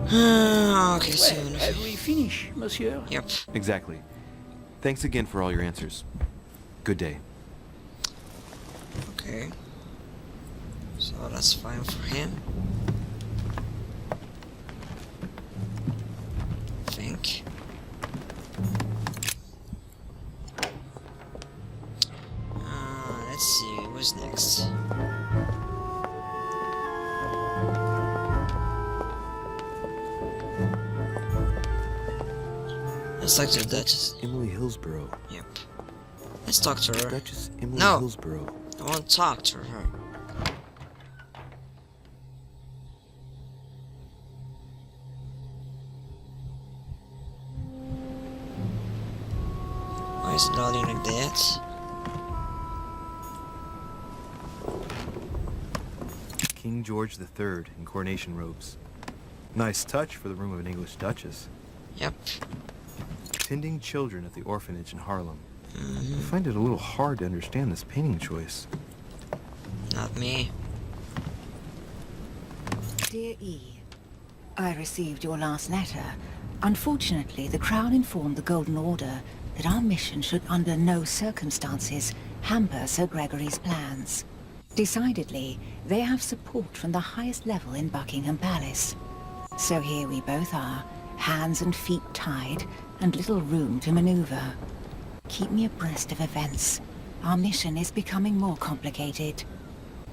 Okay, so... Well, have we finished, monsieur? Yep. Exactly. Thanks again for all your answers. Good day. Okay. So that's fine for him. I think. Let's see, what's next? Let's talk to the Duchess. Emily Hillsborough. Yep. Let's talk to her. Duchess Emily No. Hillsborough. I want to talk to her. Why is it loading like that? King George III in coronation robes. Nice touch for the room of an English duchess. Yep. Tending children at the orphanage in Harlem. I find it a little hard to understand this painting choice. Not me. Dear E, I received your last letter. Unfortunately, the Crown informed the Golden Order that our mission should under no circumstances hamper Sir Gregory's plans. Decidedly, they have support from the highest level in Buckingham Palace. So here we both are, hands and feet tied, and little room to maneuver. Keep me abreast of events. Our mission is becoming more complicated.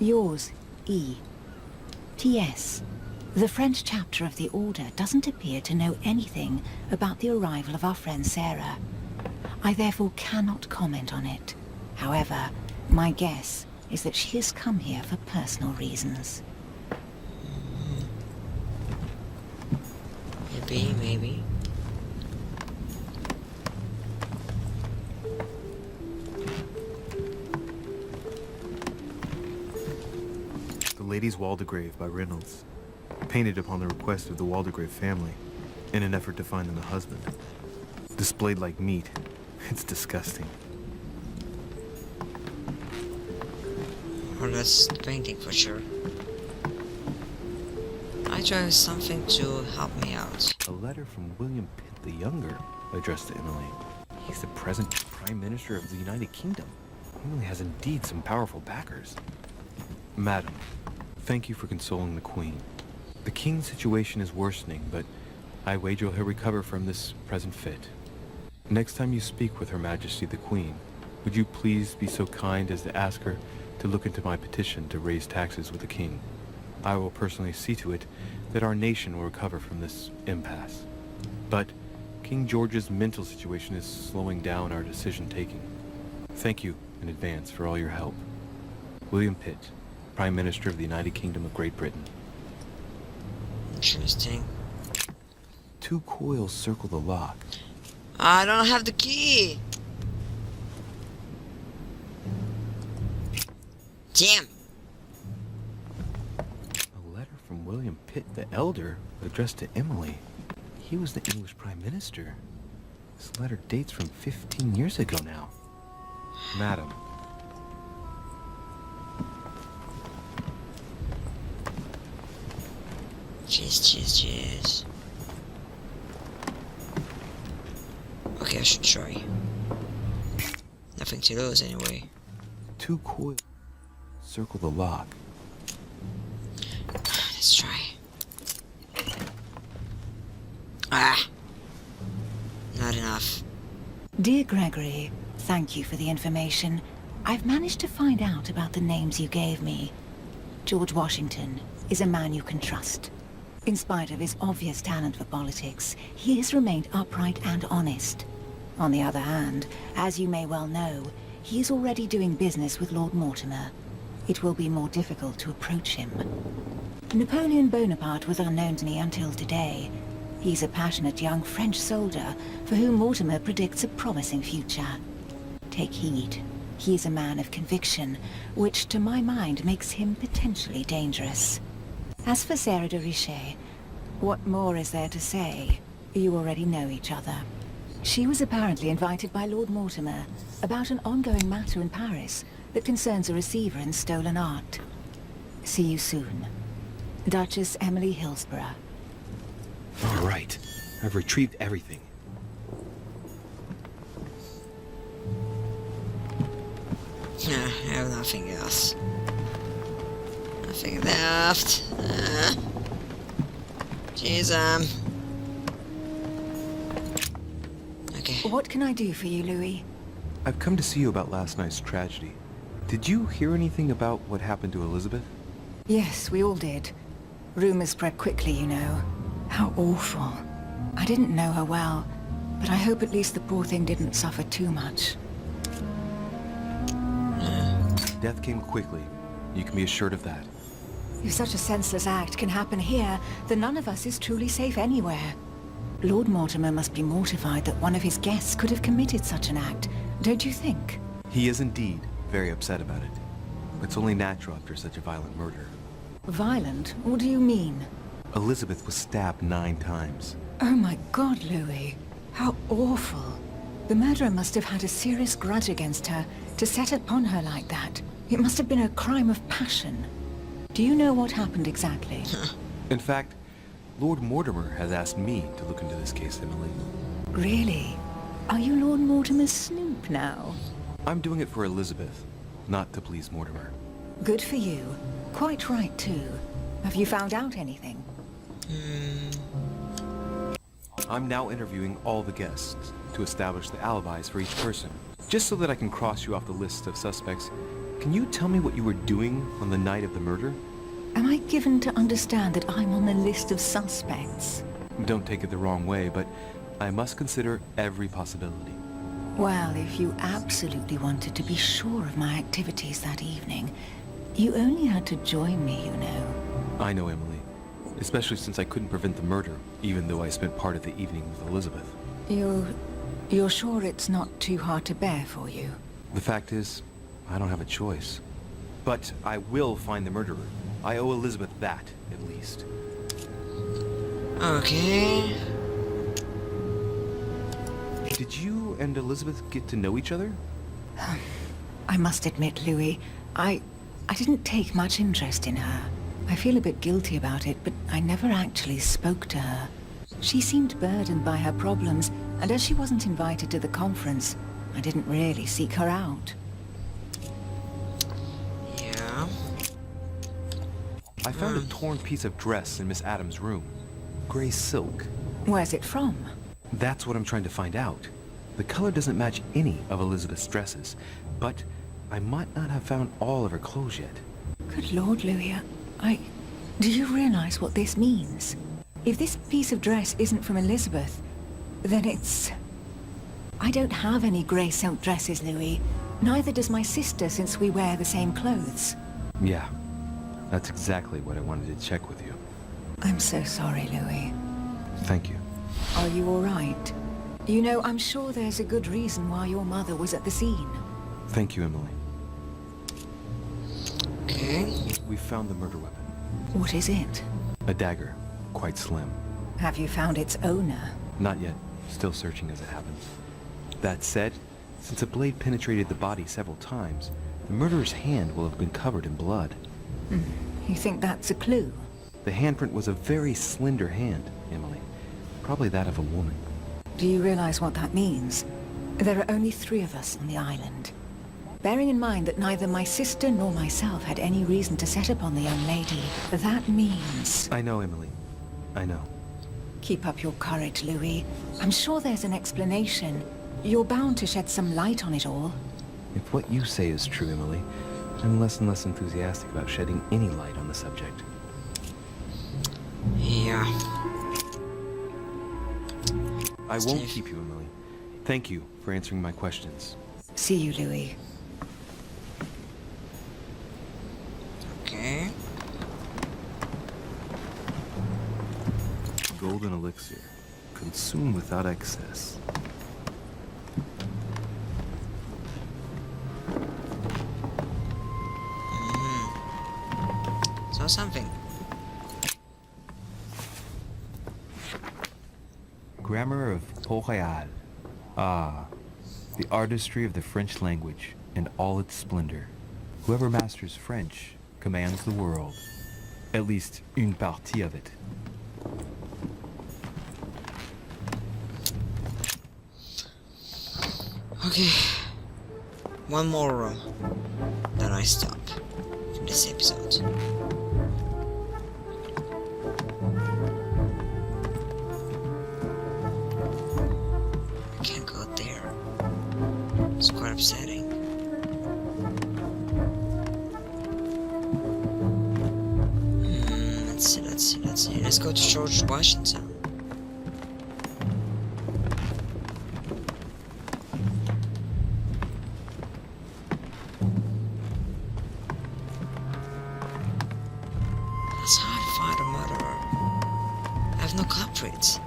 Yours, E. T.S. The French chapter of the Order doesn't appear to know anything about the arrival of our friend Sarah. I therefore cannot comment on it. However, my guess is that she has come here for personal reasons. Maybe. The Lady's Waldegrave by Reynolds, painted upon the request of the Waldegrave family, in an effort to find them a husband. Displayed like meat. It's disgusting. Well, that's the painting for sure. I try with something to help me out. A letter from William Pitt the Younger, addressed to Emily. He's the present Prime Minister of the United Kingdom. Emily has indeed some powerful backers. Madam, thank you for consoling the Queen. The King's situation is worsening, but I wager he'll recover from this present fit. Next time you speak with Her Majesty the Queen, would you please be so kind as to ask her to look into my petition to raise taxes with the King? I will personally see to it that our nation will recover from this impasse. But King George's mental situation is slowing down our decision-taking. Thank you in advance for all your help. William Pitt, Prime Minister of the United Kingdom of Great Britain. Interesting. 2 coils circle the lock. I don't have the key. Damn. A letter from William Pitt the Elder, addressed to Emily. He was the English Prime Minister. This letter dates from 15 years ago now. Madam. Jeez. Okay, I should try. Nothing to lose anyway. 2 coils circle the lock. Let's try. Ah! Not enough. Dear Gregory, thank you for the information. I've managed to find out about the names you gave me. George Washington is a man you can trust. In spite of his obvious talent for politics, he has remained upright and honest. On the other hand, as you may well know, he is already doing business with Lord Mortimer. It will be more difficult to approach him. Napoleon Bonaparte was unknown to me until today. He's a passionate young French soldier for whom Mortimer predicts a promising future. Take heed. He is a man of conviction, which to my mind makes him potentially dangerous. As for Sarah de Richet, what more is there to say? You already know each other. She was apparently invited by Lord Mortimer about an ongoing matter in Paris that concerns a receiver in stolen art. See you soon. Duchess Emily Hillsborough. All right. I've retrieved everything. I have nothing else. Nothing left. Jeez, Okay. What can I do for you, Louis? I've come to see you about last night's tragedy. Did you hear anything about what happened to Elizabeth? Yes, we all did. Rumors spread quickly, you know. How awful. I didn't know her well, but I hope at least the poor thing didn't suffer too much. Death came quickly. You can be assured of that. If such a senseless act can happen here, then none of us is truly safe anywhere. Lord Mortimer must be mortified that one of his guests could have committed such an act, don't you think? He is indeed very upset about it. It's only natural after such a violent murder. Violent? What do you mean? Elizabeth was stabbed 9 times. Oh my God, Louis. How awful. The murderer must have had a serious grudge against her to set upon her like that. It must have been a crime of passion. Do you know what happened exactly? In fact, Lord Mortimer has asked me to look into this case, Emily. Really? Are you Lord Mortimer's snoop now? I'm doing it for Elizabeth, not to please Mortimer. Good for you. Quite right, too. Have you found out anything? I'm now interviewing all the guests to establish the alibis for each person. Just so that I can cross you off the list of suspects, can you tell me what you were doing on the night of the murder? Am I given to understand that I'm on the list of suspects? Don't take it the wrong way, but I must consider every possibility. Well, if you absolutely wanted to be sure of my activities that evening, you only had to join me, you know. I know, Emily. Especially since I couldn't prevent the murder, even though I spent part of the evening with Elizabeth. You're sure it's not too hard to bear for you? The fact is, I don't have a choice. But I will find the murderer. I owe Elizabeth that, at least. Okay. Did you and Elizabeth get to know each other? I must admit, Louis, I didn't take much interest in her. I feel a bit guilty about it, but I never actually spoke to her. She seemed burdened by her problems, and as she wasn't invited to the conference, I didn't really seek her out. Yeah. I found a torn piece of dress in Miss Adams' room. Gray silk. Where's it from? That's what I'm trying to find out. The color doesn't match any of Elizabeth's dresses, but I might not have found all of her clothes yet. Good Lord, Louis, do you realize what this means? If this piece of dress isn't from Elizabeth, then it's... I don't have any grey silk dresses, Louis. Neither does my sister, since we wear the same clothes. Yeah, that's exactly what I wanted to check with you. I'm so sorry, Louis. Thank you. Are you all right? You know, I'm sure there's a good reason why your mother was at the scene. Thank you, Emily. Okay. We found the murder weapon. What is it? A dagger, quite slim. Have you found its owner? Not yet. Still searching as it happens. That said, since the blade penetrated the body several times, the murderer's hand will have been covered in blood. You think that's a clue? The handprint was a very slender hand, Emily. Probably that of a woman. Do you realize what that means? There are only 3 of us on the island. Bearing in mind that neither my sister nor myself had any reason to set upon the young lady, that means... I know, Emily. I know. Keep up your courage, Louis. I'm sure there's an explanation. You're bound to shed some light on it all. If what you say is true, Emily, I'm less and less enthusiastic about shedding any light on the subject. Yeah. I won't keep you, Emily. Thank you for answering my questions. See you, Louis. Okay. Golden elixir. Consume without excess. So something. Grammar of Port-Royal. Ah, the artistry of the French language and all its splendor. Whoever masters French commands the world. At least une partie of it. Okay. One more room. Then I stop for this episode. I can't go there. It's quite upsetting. Let's see. Let's go to George Washington. That's hard to find a murderer. I have no culprits.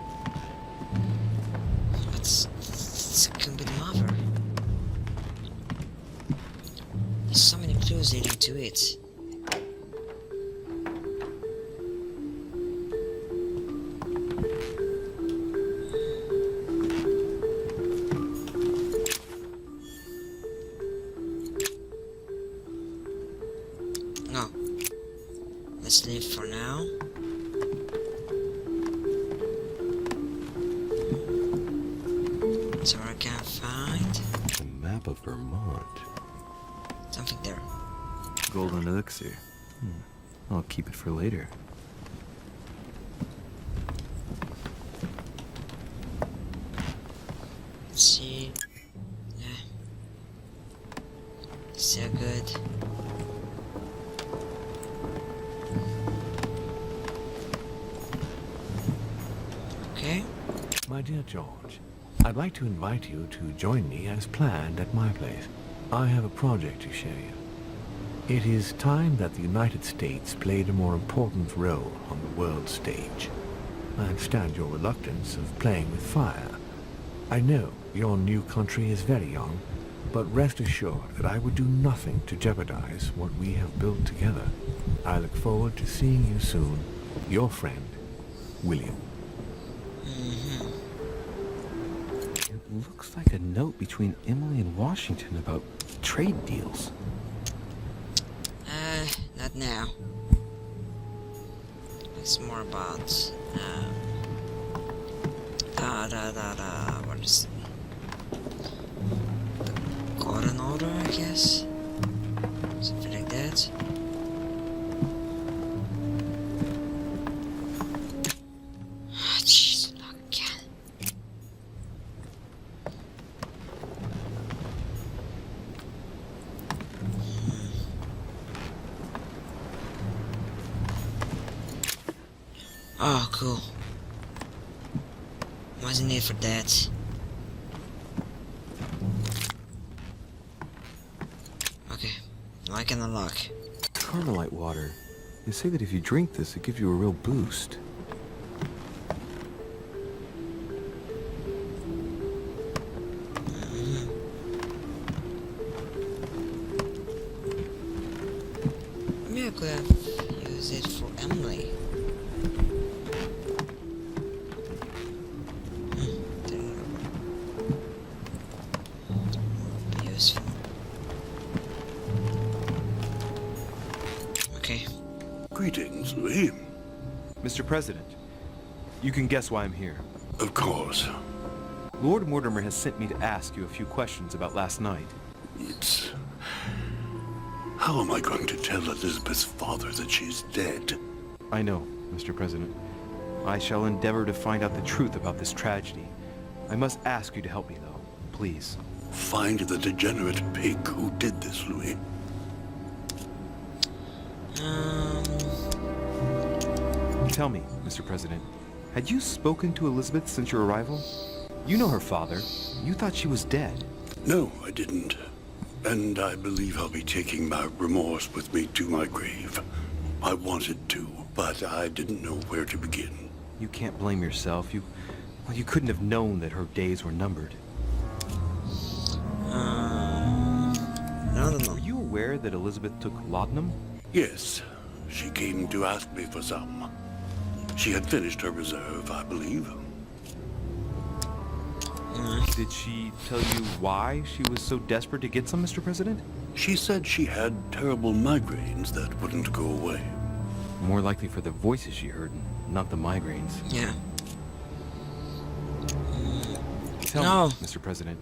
This can be the mother. There's so many clues leading to it. No. Let's leave for now. So I can't find A map of Vermont. something there. Golden elixir. I'll keep it for later. Let's see. Yeah. Still good. My dear George, I'd like to invite you to join me as planned at my place. I have a project to show you. It is time that the United States played a more important role on the world stage. I understand your reluctance of playing with fire. I know your new country is very young, but rest assured that I would do nothing to jeopardize what we have built together. I look forward to seeing you soon. Your friend, William. It looks like a note between Emily and Washington about trade deals. Not now. It's more about, what is the Golden Order, I guess? Something like that. Jeez, not again. Oh, cool. What's the need for that? Okay, I can unlock. Carmelite water. They say that if you drink this, it gives you a real boost. Maybe I could have used it for Emily. Useful. Okay. Greetings, Louis. Mr. President, you can guess why I'm here. Of course. Lord Mortimer has sent me to ask you a few questions about last night. It's... How am I going to tell Elizabeth's father that she's dead? I know, Mr. President. I shall endeavor to find out the truth about this tragedy. I must ask you to help me, though. Please. Find the degenerate pig who did this, Louis. Tell me, Mr. President, had you spoken to Elizabeth since your arrival? You know her father. You thought she was dead. No, I didn't. And I believe I'll be taking my remorse with me to my grave. I wanted to, but I didn't know where to begin. You can't blame yourself. You couldn't have known that her days were numbered. No. Were you aware that Elizabeth took laudanum? Yes, she came to ask me for some. She had finished her reserve, I believe. Did she tell you why she was so desperate to get some, Mr. President? She said she had terrible migraines that wouldn't go away. More likely for the voices she heard, not the migraines. Yeah. Tell No. me, Mr. President,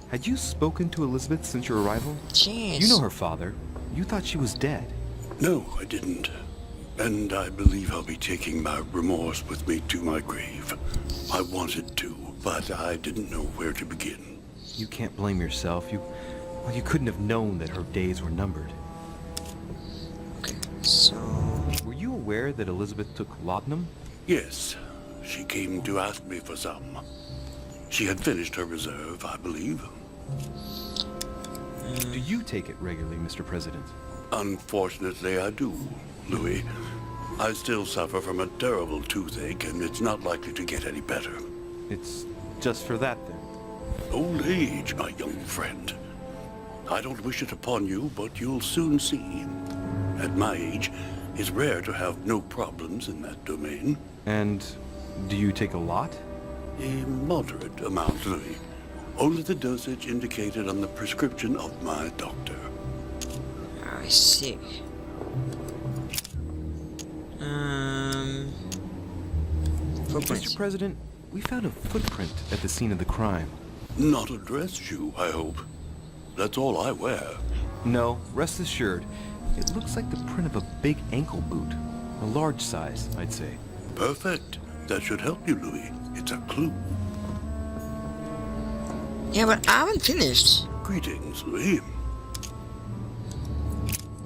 had you spoken to Elizabeth since your arrival? Jeez. You know her father. You thought she was dead. No, I didn't. And I believe I'll be taking my remorse with me to my grave. I wanted to, but I didn't know where to begin. You can't blame yourself. You couldn't have known that her days were numbered. Okay, so... Were you aware that Elizabeth took laudanum? Yes, she came to ask me for some. She had finished her reserve, I believe. Do you take it regularly, Mr. President? Unfortunately, I do, Louis. I still suffer from a terrible toothache, and it's not likely to get any better. It's just for that, then. Old age, my young friend. I don't wish it upon you, but you'll soon see. At my age, it's rare to have no problems in that domain. And do you take a lot? A moderate amount, Louis. Only the dosage indicated on the prescription of my doctor. I see. Footprints. Mr. President, we found a footprint at the scene of the crime. Not a dress shoe, I hope. That's all I wear. No, rest assured, it looks like the print of a big ankle boot. A large size, I'd say. Perfect. That should help you, Louis. It's a clue. Yeah, but I haven't finished. Greetings, Louis.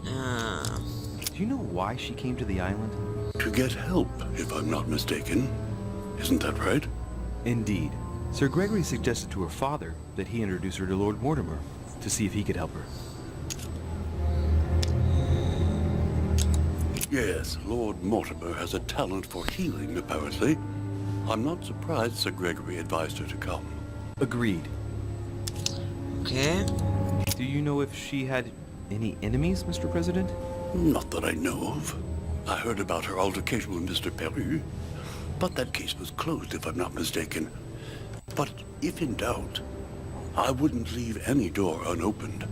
Do you know why she came to the island? To get help, if I'm not mistaken. Isn't that right? Indeed. Sir Gregory suggested to her father that he introduce her to Lord Mortimer to see if he could help her. Yes, Lord Mortimer has a talent for healing, apparently. I'm not surprised Sir Gregory advised her to come. Agreed. Okay. Do you know if she had any enemies, Mr. President? Not that I know of. I heard about her altercation with Mr. Peru, but that case was closed, if I'm not mistaken. But if in doubt, I wouldn't leave any door unopened.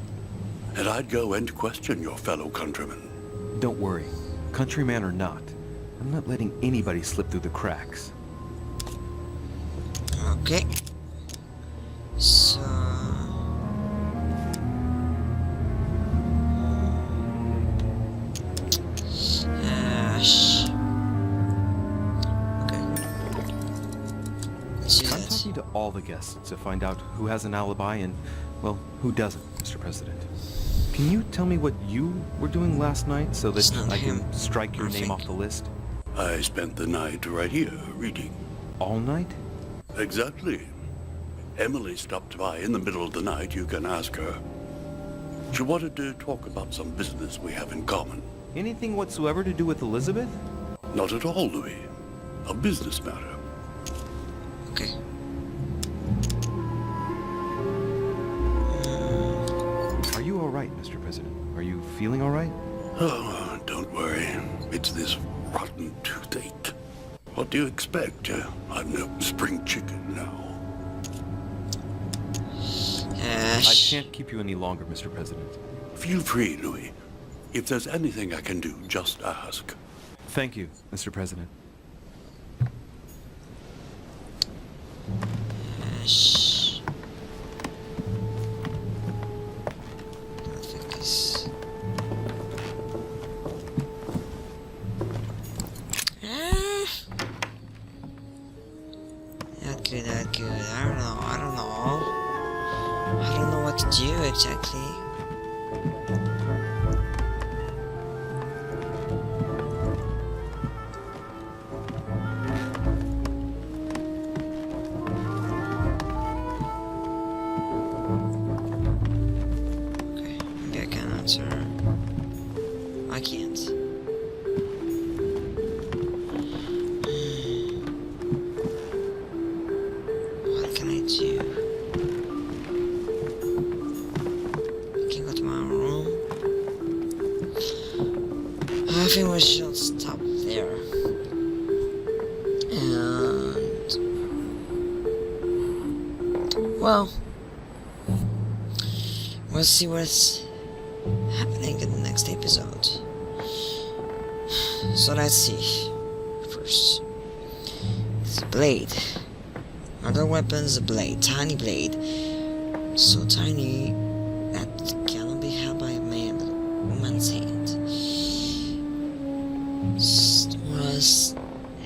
And I'd go and question your fellow countrymen. Don't worry. Countryman or not, I'm not letting anybody slip through the cracks. Okay. So... Okay. Let's do I'm that. talking to all the guests to find out who has an alibi and, well, who doesn't, Mr. President. Can you tell me what you were doing last night so It's that not I him, can strike your I name think. off the list? I spent the night right here, reading. All night? Exactly. Emily stopped by in the middle of the night, you can ask her. She wanted to talk about some business we have in common. Anything whatsoever to do with Elizabeth? Not at all, Louis. A business matter. Okay. Are you all right, Mr. President? Are you feeling all right? Oh, don't worry. It's this rotten toothache. What do you expect? I'm no spring chicken now. I can't keep you any longer, Mr. President. Feel free, Louis. If there's anything I can do, just ask. Thank you, Mr. President. Yes. I think this. Not good, not good. I don't know. I don't know what to do exactly. Okay, maybe I can answer. I can't. What can I do? I can go to my room. I think we should stop there. And well, we'll see what's happening in the next episode. So let's see. First, it's a blade. Other weapons, a blade, tiny blade, so tiny that it cannot be held by a man, but a woman's hand. It was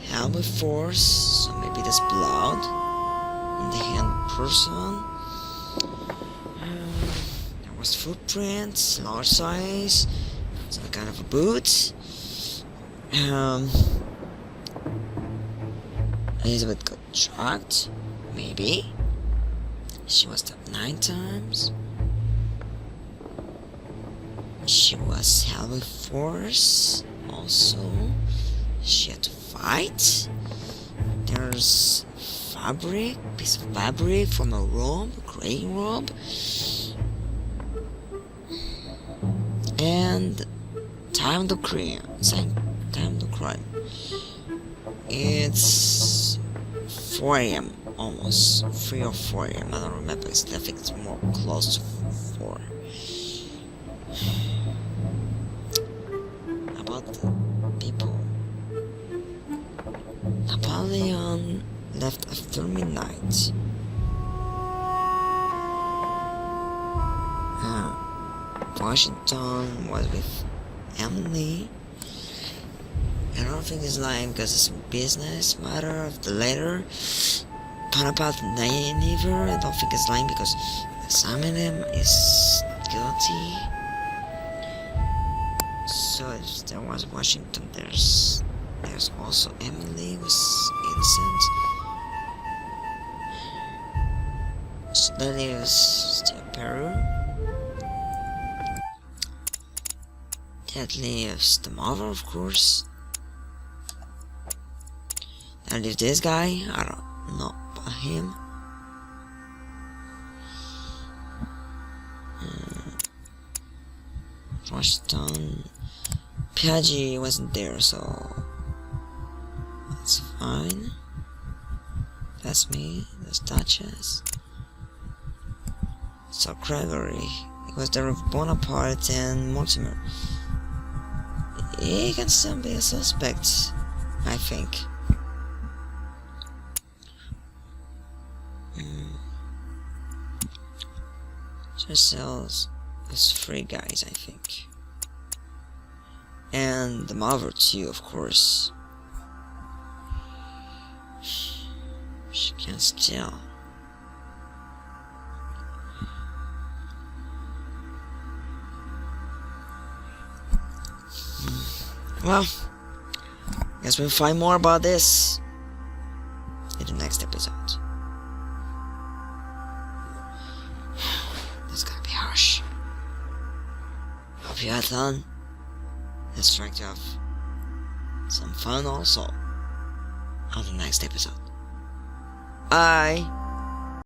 held with force, so maybe there's blood in the hand person. There was footprints, large size, some kind of a boot. Elizabeth got shocked. Maybe. She was stabbed 9 times. She was held with force. Also, she had to fight. There's fabric, piece of fabric from a robe, a graying robe. And time of the crime. Time of the crime. It's 4 a.m. almost 3 or 4 a.m. I don't remember. I think it's more close to 4. About the people. Napoleon left after midnight. Washington was with Emily. I don't think it's lying because it's a business matter of the letter. Bonaparte neither. I don't think it's lying because Simon is guilty. So if there was Washington, there's also Emily was innocent. So that leaves still Peru. That leaves the mother, of course. That leaves this guy. I don't know about him. Washington. Piaggi wasn't there, so that's fine. That's me. That's Duchess. So Gregory. It was there with Bonaparte and Mortimer. He can still be a suspect, I think. Just sells those 3 guys, I think. And the mother too, of course. She can steal. Well, guess we'll find more about this in the next episode. That's gonna be harsh. Hope you had fun. Let's try to have some fun also on the next episode. Bye.